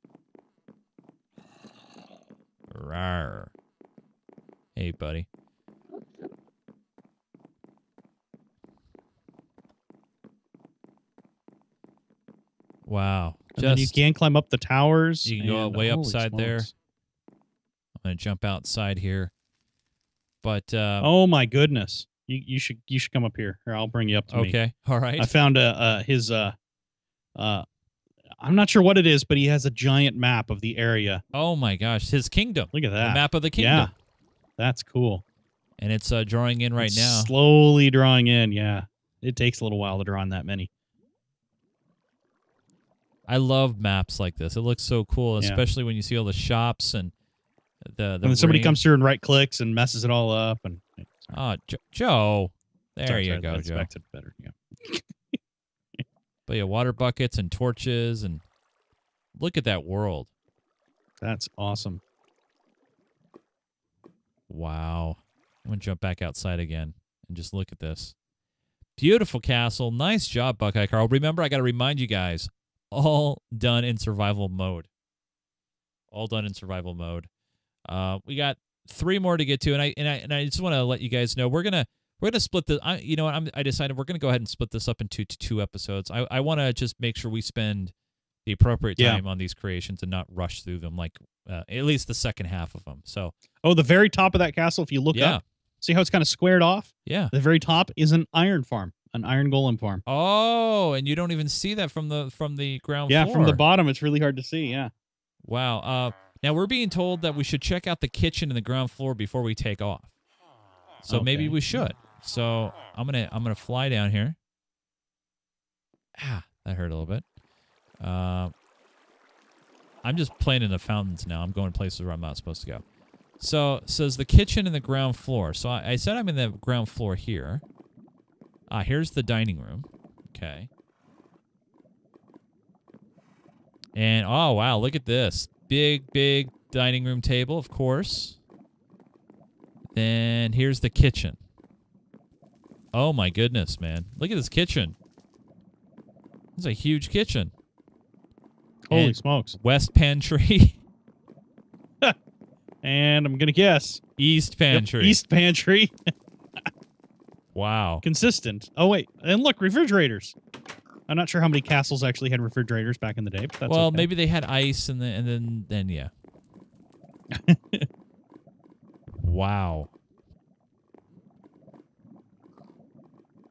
Rawr. Hey, buddy. Wow. And then you can climb up the towers. You can go way upside there. Smokes. I'm going to jump outside here. But oh my goodness. You should come up here. Here, I'll bring you up to me. Okay. All right. I found his I'm not sure what it is, but he has a giant map of the area. Oh my gosh, his kingdom. Look at that. The map of the kingdom. Yeah. That's cool. And it's drawing in right now. Slowly drawing in, yeah. It takes a little while to draw in that many. I love maps like this. It looks so cool, especially when you see all the shops and the when somebody comes through and right clicks and messes it all up and Joe. There sorry, you go, I Joe. expected better. Yeah. But yeah, water buckets and torches, and look at that world. That's awesome. Wow. I'm going to jump back outside again and just look at this. Beautiful castle. Nice job, Buckeye Carl. Remember, I got to remind you guys, all done in survival mode. All done in survival mode. We got 3 more to get to, and I just want to let you guys know we're gonna split this. I decided we're gonna go ahead and split this up into 2 episodes. I want to just make sure we spend the appropriate time on these creations and not rush through them, like at least the second half of them. So, the very top of that castle, if you look up, see how it's kind of squared off? Yeah. The very top is an iron farm, an iron golem farm. Oh, and you don't even see that from the ground floor. Yeah, from the bottom, it's really hard to see. Yeah. Wow. Now we're being told that we should check out the kitchen and the ground floor before we take off. So maybe we should. So I'm gonna fly down here. That hurt a little bit. I'm just playing in the fountains now. I'm going places where I'm not supposed to go. So it says the kitchen and the ground floor. So I said I'm in the ground floor here. Here's the dining room. Okay. And oh wow, look at this. Big dining room table, of course. Then here's the kitchen. Oh my goodness, man. Look at this kitchen. It's a huge kitchen. Holy smokes. West pantry. And I'm going to guess. East pantry. Yep, East pantry. Wow. Consistent. Oh, wait. And look, refrigerators. I'm not sure how many castles actually had refrigerators back in the day, but that's okay. Maybe they had ice and then yeah. Wow.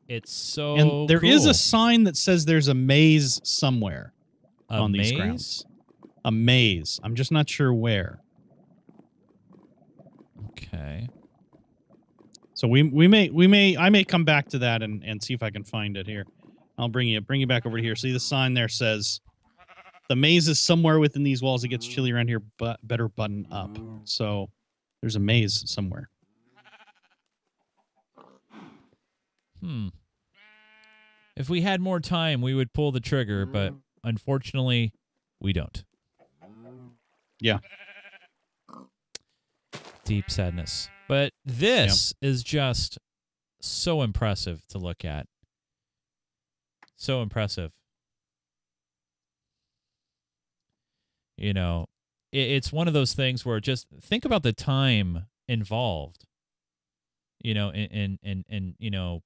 It's so And there is cool. a sign that says there's a maze somewhere on maze? these grounds. A maze. I'm just not sure where. Okay. So I may come back to that and see if I can find it here. I'll bring you back over here. See the sign there says the maze is somewhere within these walls. It gets chilly around here, but better button up. So there's a maze somewhere. If we had more time, we would pull the trigger, but unfortunately, we don't. Yeah. Deep sadness. But this is just so impressive to look at. So impressive. You know, it's one of those things where just think about the time involved, you know, and you know,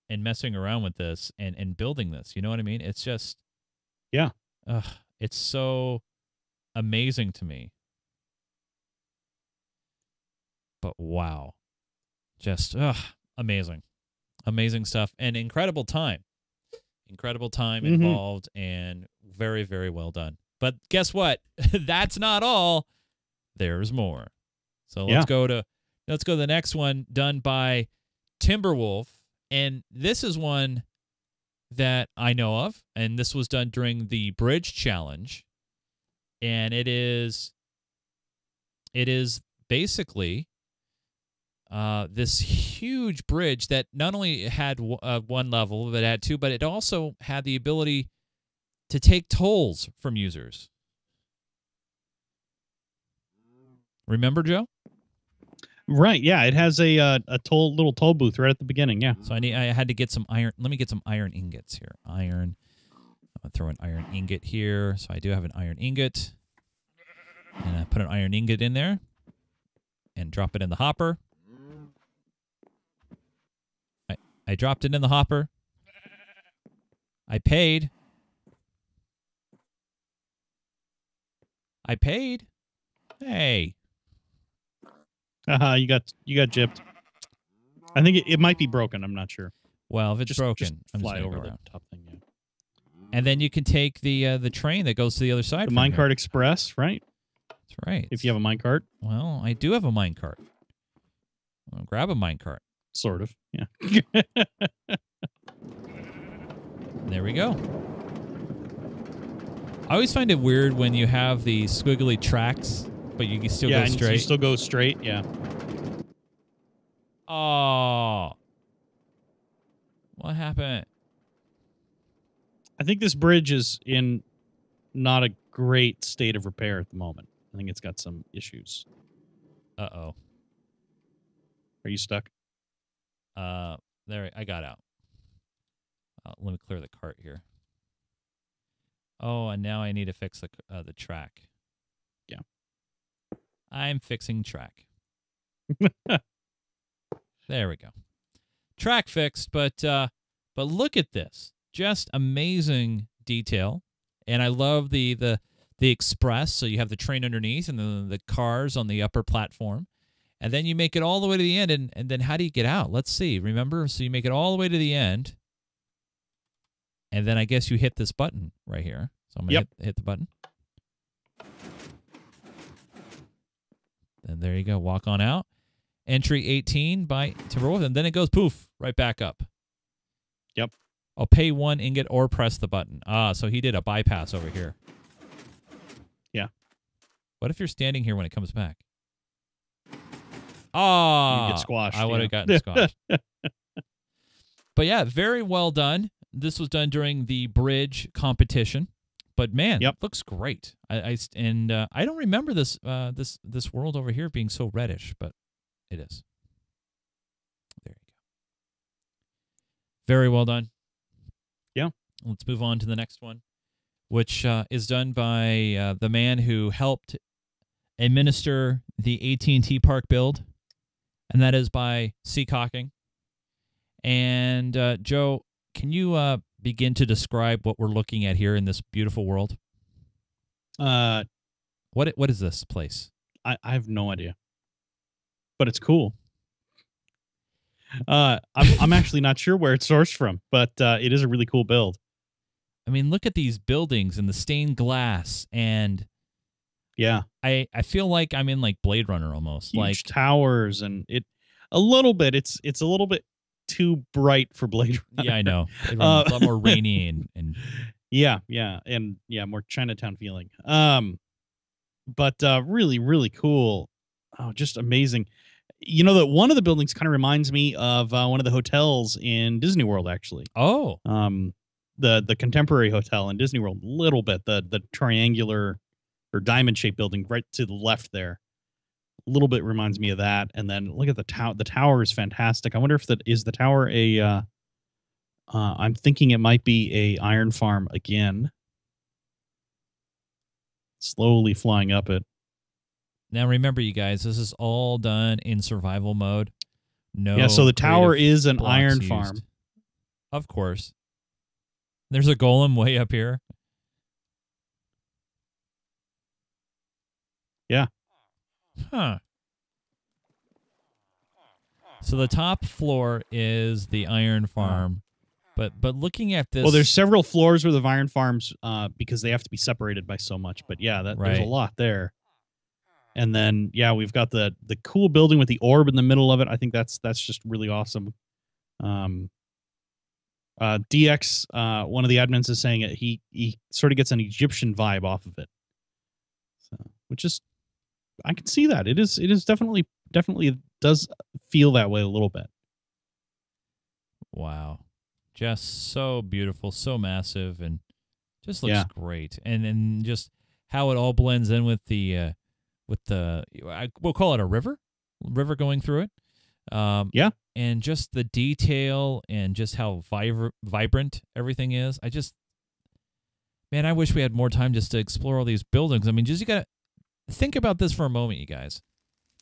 and messing around with this and building this. You know what I mean? It's just, it's so amazing to me. But wow, just amazing. Amazing stuff and incredible time. Incredible time involved and very, very well done. But guess what? That's not all. There's more. So let's go to the next one done by Timberwolf. And this is one that I know of, and this was done during the Bridge Challenge. And it is basically this huge bridge that not only had one level, but it had two, but it also had the ability to take tolls from users. Remember, Joe? Right. Yeah. It has a little toll booth right at the beginning. Yeah. So I had to get some iron. Let me get some iron ingots here. Iron. I'm gonna throw an iron ingot here. So I do have an iron ingot, and I put an iron ingot in there, and drop it in the hopper. I dropped it in the hopper. I paid. Hey. You got gypped. I think it might be broken. I'm not sure. Well, if it's broken, just I'm fly just over over the top thing. Yeah. And then you can take the train that goes to the other side. The minecart express, right? That's right. If you have a minecart. Well, I do have a minecart. I'll grab a minecart. Sort of. Yeah. There we go. I always find it weird when you have the squiggly tracks, but you can still go straight. You still go straight, yeah. Oh. What happened? I think this bridge is in not a great state of repair at the moment. I think it's got some issues. Uh-oh. Are you stuck? There, I got out. Let me clear the cart here. Oh, and now I need to fix the track. Yeah. I'm fixing track. There we go. Track fixed, but look at this. Just amazing detail. And I love the express, so you have the train underneath and the cars on the upper platform. And then you make it all the way to the end, and then how do you get out? Let's see. Remember? So you make it all the way to the end, and then I guess you hit this button right here. So I'm going to hit the button. And there you go. Walk on out. Entry 18 by Timberwolf, and then it goes poof, right back up. Yep. I'll pay 1 ingot or press the button. So he did a bypass over here. Yeah. What if you're standing here when it comes back? Oh, you get squashed. I would have gotten squashed. But yeah, very well done. This was done during the bridge competition. But man, it looks great. I don't remember this this world over here being so reddish, but it is. There you go. Very well done. Yeah. Let's move on to the next one, which is done by the man who helped administer the AT&T Park build, and that is by Seacocking. And Joe, can you begin to describe what we're looking at here in this beautiful world? What is this place? I have no idea, but it's cool. I'm actually not sure where it's sourced from, but it is a really cool build. I mean, look at these buildings and the stained glass, and yeah, I feel like I'm in like Blade Runner almost. Huge like towers, and a little bit. It's a little bit too bright for Blade Runner. Yeah, I know. A lot more rainy and Yeah, and more Chinatown feeling. But really, really cool. Oh, just amazing. You know that one of the buildings kind of reminds me of one of the hotels in Disney World, actually. Oh, The contemporary hotel in Disney World, a little bit. The triangular or diamond shaped building right to the left there, a little bit reminds me of that. And then look at the tower. The tower is fantastic. I wonder if that is the tower a. I'm thinking it might be a iron farm again. Slowly flying up it. now remember, you guys, this is all done in survival mode. No. Yeah, so the tower creative is an blocks iron used. farm. Of course. There's a golem way up here. Yeah. Huh. So the top floor is the iron farm, but looking at this, Well, there's several floors with the iron farms because they have to be separated by so much. But yeah, there's a Right. lot there. And then we've got the cool building with the orb in the middle of it. I think that's just really awesome. DX, one of the admins is saying it. He sort of gets an Egyptian vibe off of it. So, which is, I can see that it is definitely does feel that way a little bit. wow, just so beautiful, so massive, and just looks great. And then just how it all blends in with the we'll call it a river going through it. And just the detail and just how vibrant everything is. I wish we had more time just to explore all these buildings. I mean, you got to think about this for a moment, you guys.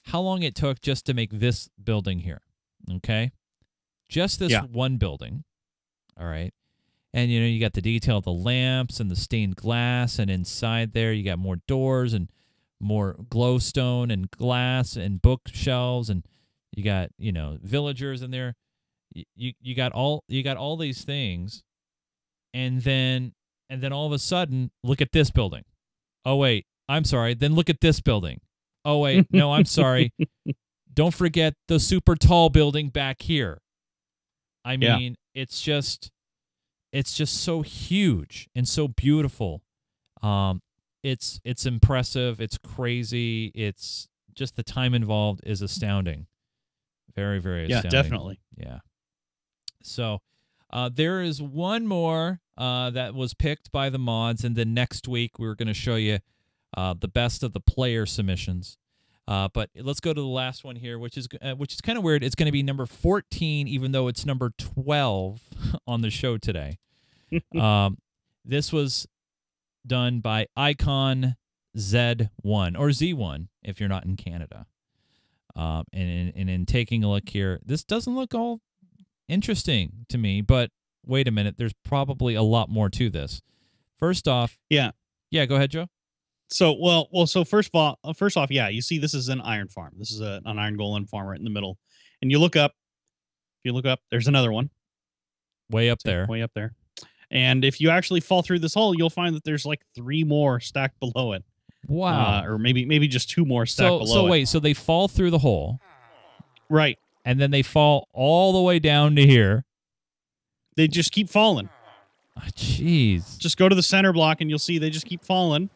How long it took just to make this building here, okay? Just this one building, all right? And, you got the detail of the lamps and the stained glass, and inside there you got more doors and more glowstone and glass and bookshelves, and you got, villagers in there. You got all these things, and then all of a sudden, look at this building. Oh wait, I'm sorry. Then look at this building. Oh wait, no, I'm sorry. Don't forget the super tall building back here. I mean, it's just so huge and so beautiful. It's impressive. It's crazy. It's just the time involved is astounding. Very, very astounding. Yeah, definitely. Yeah. So there is one more that was picked by the mods, and then next week we're going to show you the best of the player submissions. But let's go to the last one here, which is kind of weird. It's going to be number 14, even though it's number 12 on the show today. This was done by Icon Z1 or Z1 if you're not in Canada. And in taking a look here, this doesn't look all interesting to me, but wait a minute, there's probably a lot more to this. First off, yeah, go ahead, Joe. So first off, you see this is an iron farm. This is an iron golem farm right in the middle. And you look up, there's another one. Way up there. And if you actually fall through this hole, you'll find that there's like 3 more stacked below it. Wow. Or maybe just 2 more stacked below it. So wait, so they fall through the hole. Right. And then they fall all the way down to here. They just keep falling. Jeez. Just go to the center block and you'll see they just keep falling.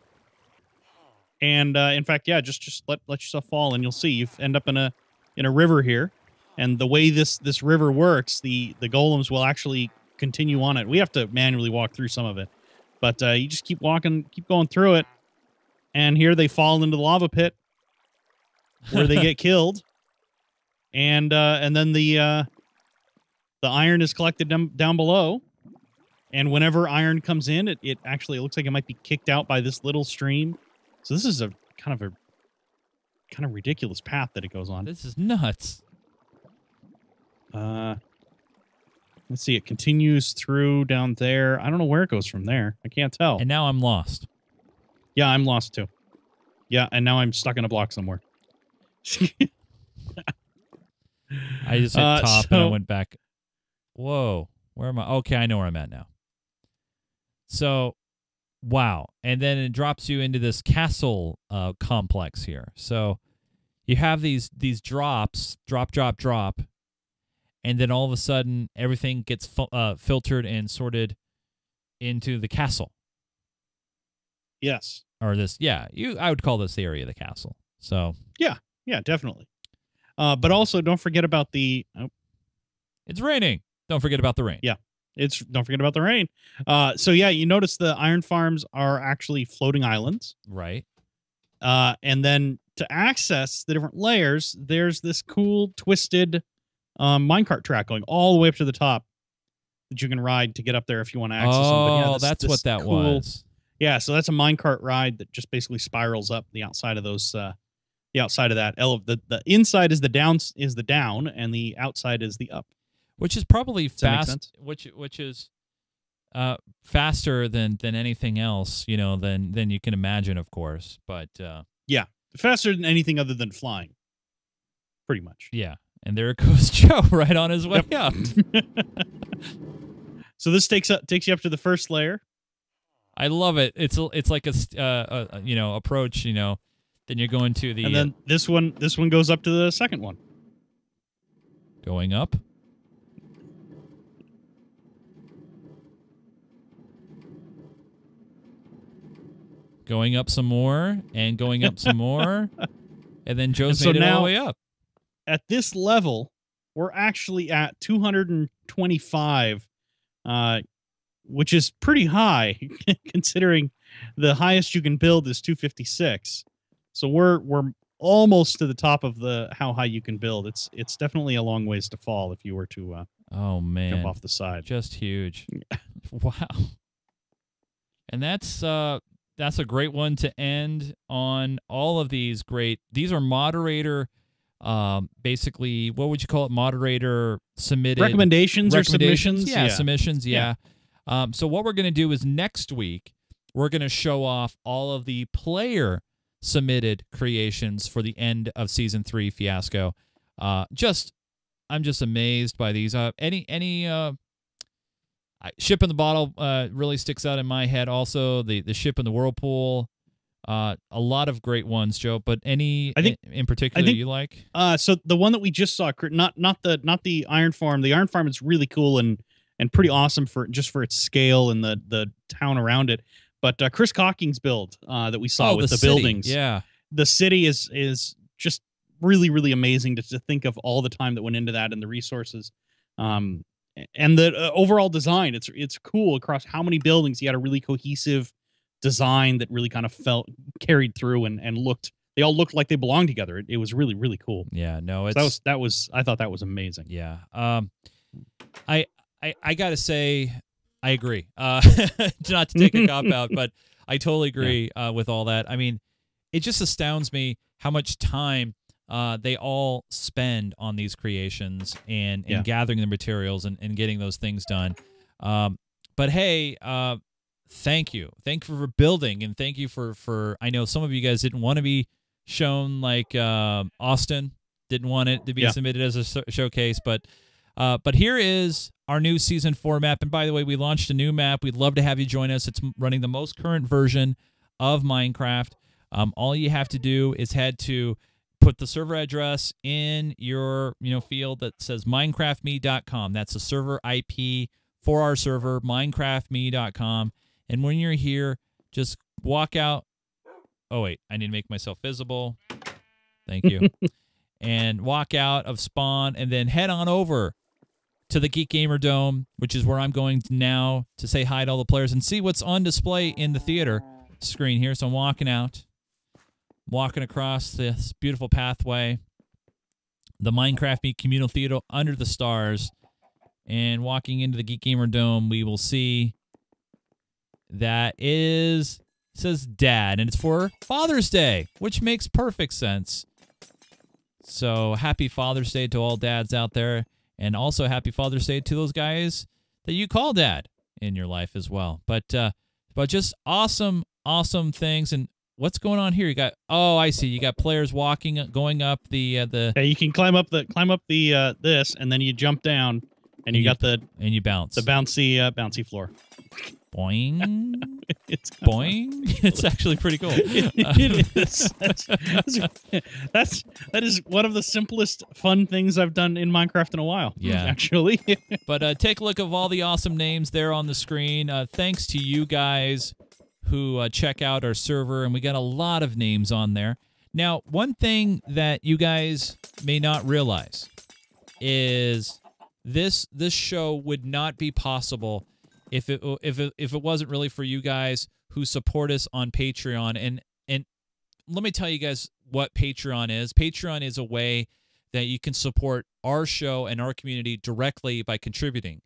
And in fact, just let yourself fall and you'll see you end up in a river here. And the way this river works, the golems will actually continue on it. We have to manually walk through some of it. But you just keep walking, keep going through it. And here they fall into the lava pit where they get killed. And then the iron is collected down below. And whenever iron comes in, it actually looks like it might be kicked out by this little stream. So this is a kind of ridiculous path that it goes on. This is nuts. Let's see. It continues through down there. I don't know where it goes from there. I can't tell. And now I'm lost. Yeah, I'm lost too. Yeah, and now I'm stuck in a block somewhere. I just hit top and I went back. Whoa. Where am I? Okay, I know where I'm at now. So, wow. And then it drops you into this castle complex here. So, you have these drops, drop. And then all of a sudden, everything gets filtered and sorted into the castle. Yes. Or this, I would call this area the castle. So yeah, definitely. But also, don't forget about the. Oh, it's raining. Don't forget about the rain. Yeah, don't forget about the rain. So yeah, you notice the iron farms are actually floating islands, right? And then to access the different layers, there's this cool twisted minecart track going all the way up to the top that you can ride to get up there if you want to access them. But yeah, that's what that was. Yeah, so that's a minecart ride that just basically spirals up the outside of those. The outside of that, the inside is the down, and the outside is the up. Which is probably fast. Which is faster than anything else, than you can imagine, of course. But yeah, faster than anything other than flying, pretty much. Yeah, and there goes Joe right on his way up. So this takes you up to the first layer. I love it. It's like a approach. Then you're going to the, and then this one goes up to the second one. Going up. Going up some more, and going up some more, and then Joe's made it all the way up. At this level, we're actually at 225, which is pretty high considering the highest you can build is 256. So we're almost to the top of the how high you can build. It's definitely a long ways to fall if you were to jump off the side. Just huge. Wow. And that's a great one to end on. All of these great. These are moderator, basically, what would you call it? Moderator submitted recommendations or submissions? Yeah, submissions. Yeah. So what we're going to do is next week we're going to show off all of the player submitted creations for the end of season 3 Fiasco. I'm just amazed by these. Ship in the Bottle really sticks out in my head. Also, the Ship in the Whirlpool. A lot of great ones, Joe. But any in particular you like? So the one that we just saw, not the Iron Farm. The Iron Farm is really cool and pretty awesome for its scale and the town around it. But Chris Cocking's build that we saw with the buildings, the city is just really, really amazing to think of all the time that went into that and the resources, and the overall design. It's cool across how many buildings. You had a really cohesive design that really kind of carried through and they all looked like they belonged together. It was really, really cool. Yeah, no, I thought that was amazing. Yeah, I gotta say, I agree. Not to take a cop out, but I totally agree with all that. I mean, it just astounds me how much time they all spend on these creations and gathering the materials and getting those things done. But hey, thank you. Thank you for building, and thank you for I know some of you guys didn't want to be shown, like Austin didn't want it to be submitted as a showcase, but here is our new Season 4 map. And by the way, we launched a new map. We'd love to have you join us. It's running the most current version of Minecraft. All you have to do is put the server address in your field that says minecraftme.com. That's the server IP for our server, minecraftme.com. And when you're here, just walk out. Oh, wait, I need to make myself visible. Thank you. And walk out of spawn and then head on over to the Geek Gamer Dome, which is where I'm going now to say hi to all the players and see what's on display in the theater screen here. So I'm walking across this beautiful pathway, the Minecraft Me Communal Theater under the stars, and walking into the Geek Gamer Dome, we will see that says Dad, and it's for Father's Day, which makes perfect sense. So happy Father's Day to all dads out there. And also happy Father's Day to those guys that you call dad in your life as well. But just awesome things. And what's going on here? You got I see. You got players going up the Yeah, you can climb up this, and then you jump down, and you got and you bounce the bouncy floor. Boing. It's Boing. It's actually pretty cool. It is. That is one of the simplest fun things I've done in Minecraft in a while. Yeah. Actually. But take a look of all the awesome names there on the screen. Thanks to you guys who check out our server, and we got a lot of names on there. Now, one thing that you guys may not realize is this show would not be possible if it wasn't really for you guys who support us on Patreon. And let me tell you guys what Patreon is. Patreon is a way that you can support our show and our community directly by contributing.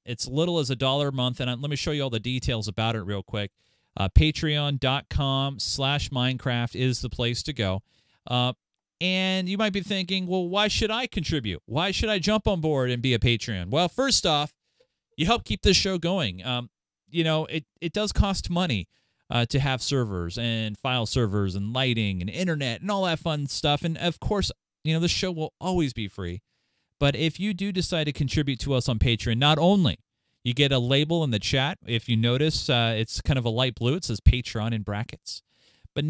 It's little as $1 a month, and let me show you all the details about it real quick. Patreon.com/Minecraft is the place to go. And you might be thinking, well, why should I contribute? Why should I jump on board and be a Patreon? Well, first off, you help keep this show going. It does cost money to have servers and file servers and lighting and internet and all that fun stuff. And, of course, the show will always be free. But if you do decide to contribute to us on Patreon, not only you get a label in the chat. If you notice, it's kind of a light blue. It says Patreon in brackets. But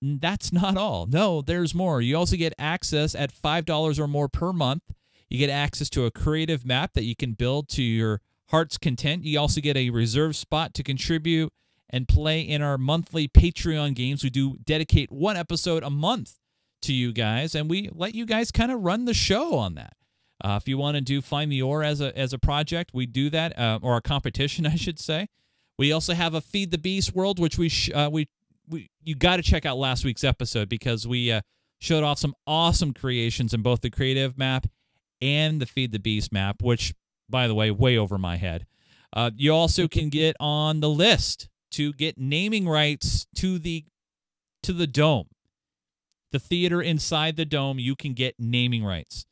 that's not all. No, there's more. You also get access at $5 or more per month. You get access to a creative map that you can build to your heart's content. You also get a reserved spot to contribute and play in our monthly Patreon games. We do dedicate one episode a month to you guys, and we let you guys kind of run the show on that. If you want to do Find the Ore as a project, we do that, or a competition, I should say. We also have a Feed the Beast world, which you got to check out last week's episode because we showed off some awesome creations in both the creative map and the Feed the Beast map, which, by the way, way over my head. You also can get on the list to get naming rights to the dome. The theater inside the dome, you can get naming rights.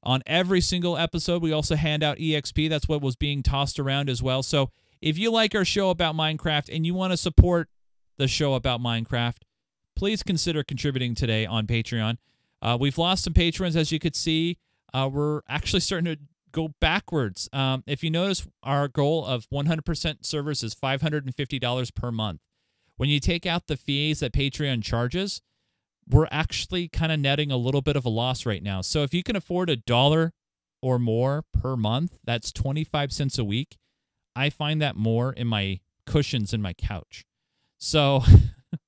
On every single episode, we also hand out EXP. That's what was being tossed around as well. So if you like our show about Minecraft and you want to support the show about Minecraft, please consider contributing today on Patreon. We've lost some patrons, as you could see. We're actually starting to go backwards. If you notice, our goal of 100% servers is $550 per month. When you take out the fees that Patreon charges, we're actually kind of netting a little bit of a loss right now. So if you can afford $1 or more per month, that's 25 cents a week. I find that more in my cushions in my couch. So,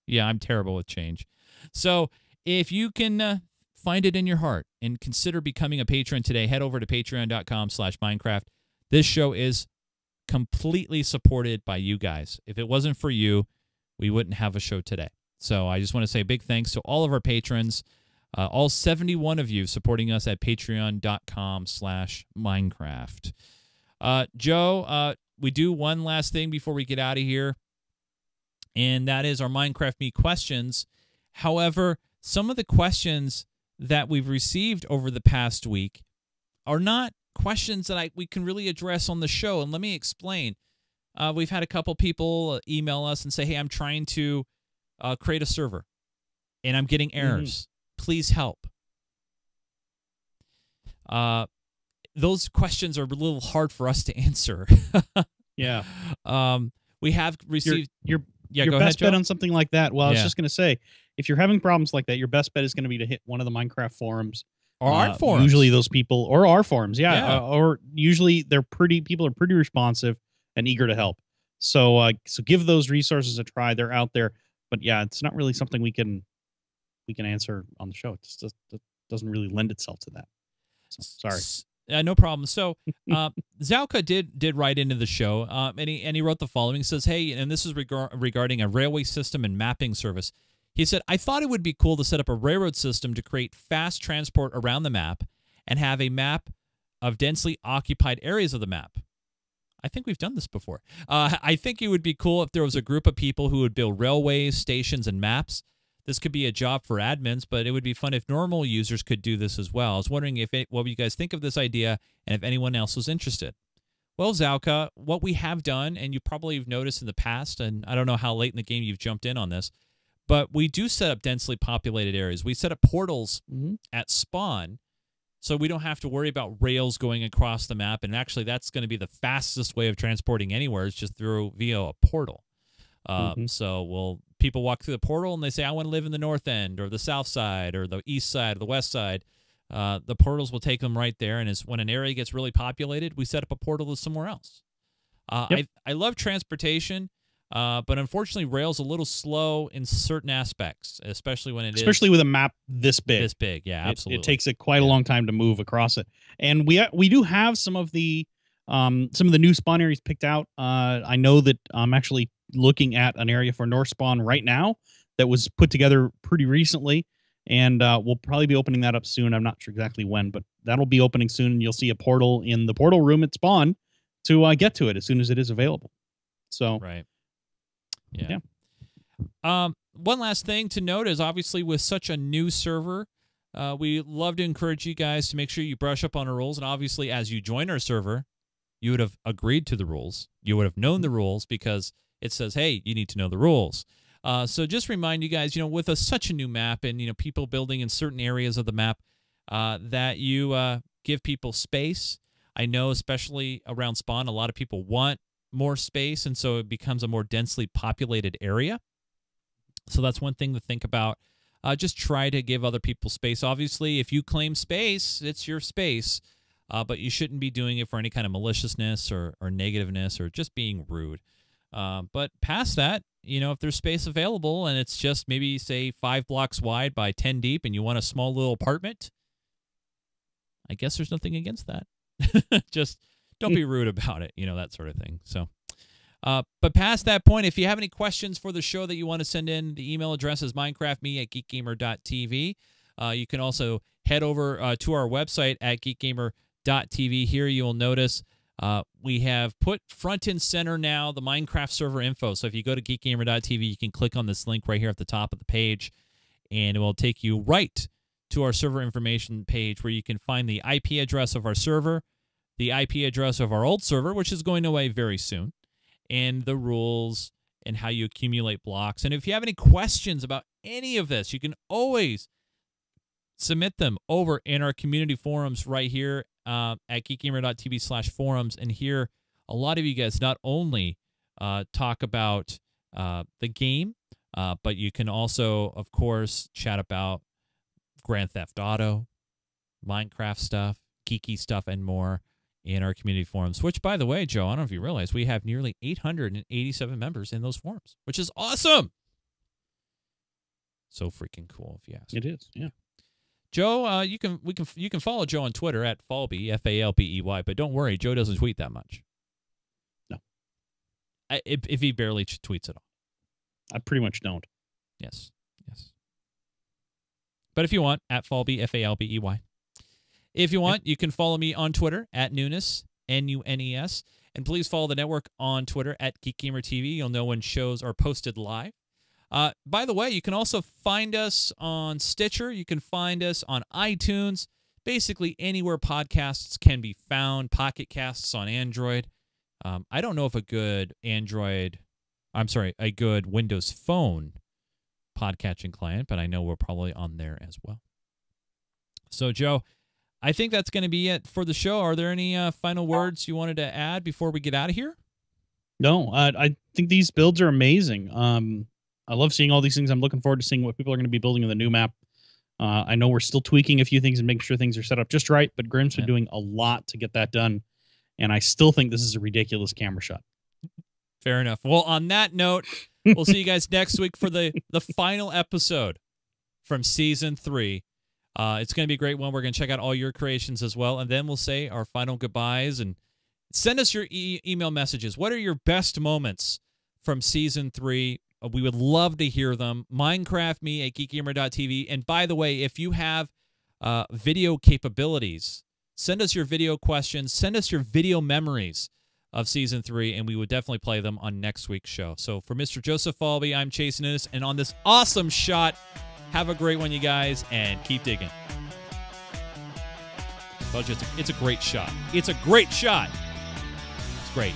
yeah, I'm terrible with change. So if you can find it in your heart and consider becoming a patron today, head over to patreon.com/Minecraft. This show is completely supported by you guys. If it wasn't for you, we wouldn't have a show today. So I just want to say a big thanks to all of our patrons, all 71 of you supporting us at patreon.com/Minecraft. Joe, we do one last thing before we get out of here, and that is our Minecraft Me questions. However, some of the questions that we've received over the past week are not questions that we can really address on the show, and let me explain. We've had a couple people email us and say, hey, I'm trying to create a server, and I'm getting errors. Please help. Those questions are a little hard for us to answer. Yeah. We have received... Your go best ahead, bet on something like that, well, I was just going to say, if you're having problems like that, your best bet is going to be to hit one of the Minecraft forums. Or our forums. Usually those people, or our forums, or usually people are pretty responsive and eager to help. So give those resources a try. They're out there. But yeah, it's not really something we can answer on the show. It doesn't really lend itself to that. So, sorry. No problem. So Zauka did write into the show, and he wrote the following. He says, hey, and this is regarding a railway system and mapping service. He said, I thought it would be cool to set up a railroad system to create fast transport around the map and have a map of densely occupied areas of the map. I think we've done this before. I think it would be cool if there was a group of people who would build railways, stations, and maps. This could be a job for admins, but it would be fun if normal users could do this as well. I was wondering what you guys think of this idea and if anyone else was interested. Well, Zauka, what we have done, and you probably have noticed in the past, and I don't know how late in the game you've jumped in on this, but we do set up densely populated areas. We set up portals at spawn So we don't have to worry about rails going across the map. And actually, that's going to be the fastest way of transporting anywhere. It's just via a portal. So people walk through the portal and they say, I want to live in the north end or the south side or the east side or the west side. The portals will take them right there. And when an area gets really populated, we set up a portal to somewhere else. I love transportation, but unfortunately, rail's a little slow in certain aspects, especially when especially with a map this big. This big, yeah, absolutely. It takes quite a long time to move across it. And we do have some of the new spawn areas picked out. I know that I'm actually looking at an area for North Spawn right now that was put together pretty recently, and we'll probably be opening that up soon. I'm not sure exactly when, but that'll be opening soon, and you'll see a portal in the portal room at Spawn to get to it as soon as it is available. So, right. Yeah. One last thing to note is obviously with such a new server, we love to encourage you guys to make sure you brush up on our rules. And obviously, as you join our server, you would have agreed to the rules. You would have known the rules because it says, hey, you need to know the rules. So just remind you guys, with such a new map and, people building in certain areas of the map, that you give people space. I know especially around Spawn, a lot of people want more space, and so it becomes a more densely populated area. So that's one thing to think about. Just try to give other people space. Obviously, if you claim space, it's your space, but you shouldn't be doing it for any kind of maliciousness or negativeness or just being rude. But past that, if there's space available and it's just maybe, say, 5 blocks wide by 10 deep and you want a small little apartment, I guess there's nothing against that. Just don't be rude about it, that sort of thing. So, but past that point, if you have any questions for the show that you want to send in, the email address is minecraftme@geekgamer.tv. You can also head over to our website at geekgamer.tv. Here you will notice we have put front and center now the Minecraft server info. So if you go to geekgamer.tv, you can click on this link right here at the top of the page, and it will take you right to our server information page where you can find the IP address of our server, the IP address of our old server, which is going away very soon, and the rules and how you accumulate blocks. And if you have any questions about any of this, you can always submit them over in our community forums right here at geekgamer.tv/forums. And here, a lot of you guys not only talk about the game, but you can also, of course, chat about Grand Theft Auto, Minecraft stuff, geeky stuff, and more in our community forums, which, by the way, Joe, I don't know if you realize, we have nearly 887 members in those forums, which is awesome. So freaking cool, if you ask. It is, yeah. Joe, you can follow Joe on Twitter at Falbey, Falbey, but don't worry, Joe doesn't tweet that much. No. If he barely tweets at all. I pretty much don't. Yes. But if you want, at Falbey, Falbey. If you want, you can follow me on Twitter at Nunes, Nunes. And please follow the network on Twitter at GeekGamerTV. You'll know when shows are posted live. By the way, you can also find us on Stitcher. You can find us on iTunes. Basically anywhere podcasts can be found. Pocket Casts on Android. I don't know if a good Windows Phone podcatching client, but I know we're probably on there as well. So, Joe, I think that's going to be it for the show. Are there any final words you wanted to add before we get out of here? No, I think these builds are amazing. I love seeing all these things. I'm looking forward to seeing what people are going to be building in the new map. I know we're still tweaking a few things and making sure things are set up just right, but Grim's been doing a lot to get that done, and I still think this is a ridiculous camera shot. Fair enough. Well, on that note, we'll see you guys next week for the final episode from Season 3. It's going to be a great one. We're going to check out all your creations as well, and then we'll say our final goodbyes. And send us your email messages. What are your best moments from Season 3? We would love to hear them. MinecraftMe@geekgamer.tv. And by the way, if you have video capabilities, send us your video questions. Send us your video memories of Season 3, and we would definitely play them on next week's show. So for Mr. Joseph Falbey, I'm Chase Nunes, and on this awesome shot, have a great one, you guys, and keep digging. Well, it's a great shot. It's a great shot. It's great.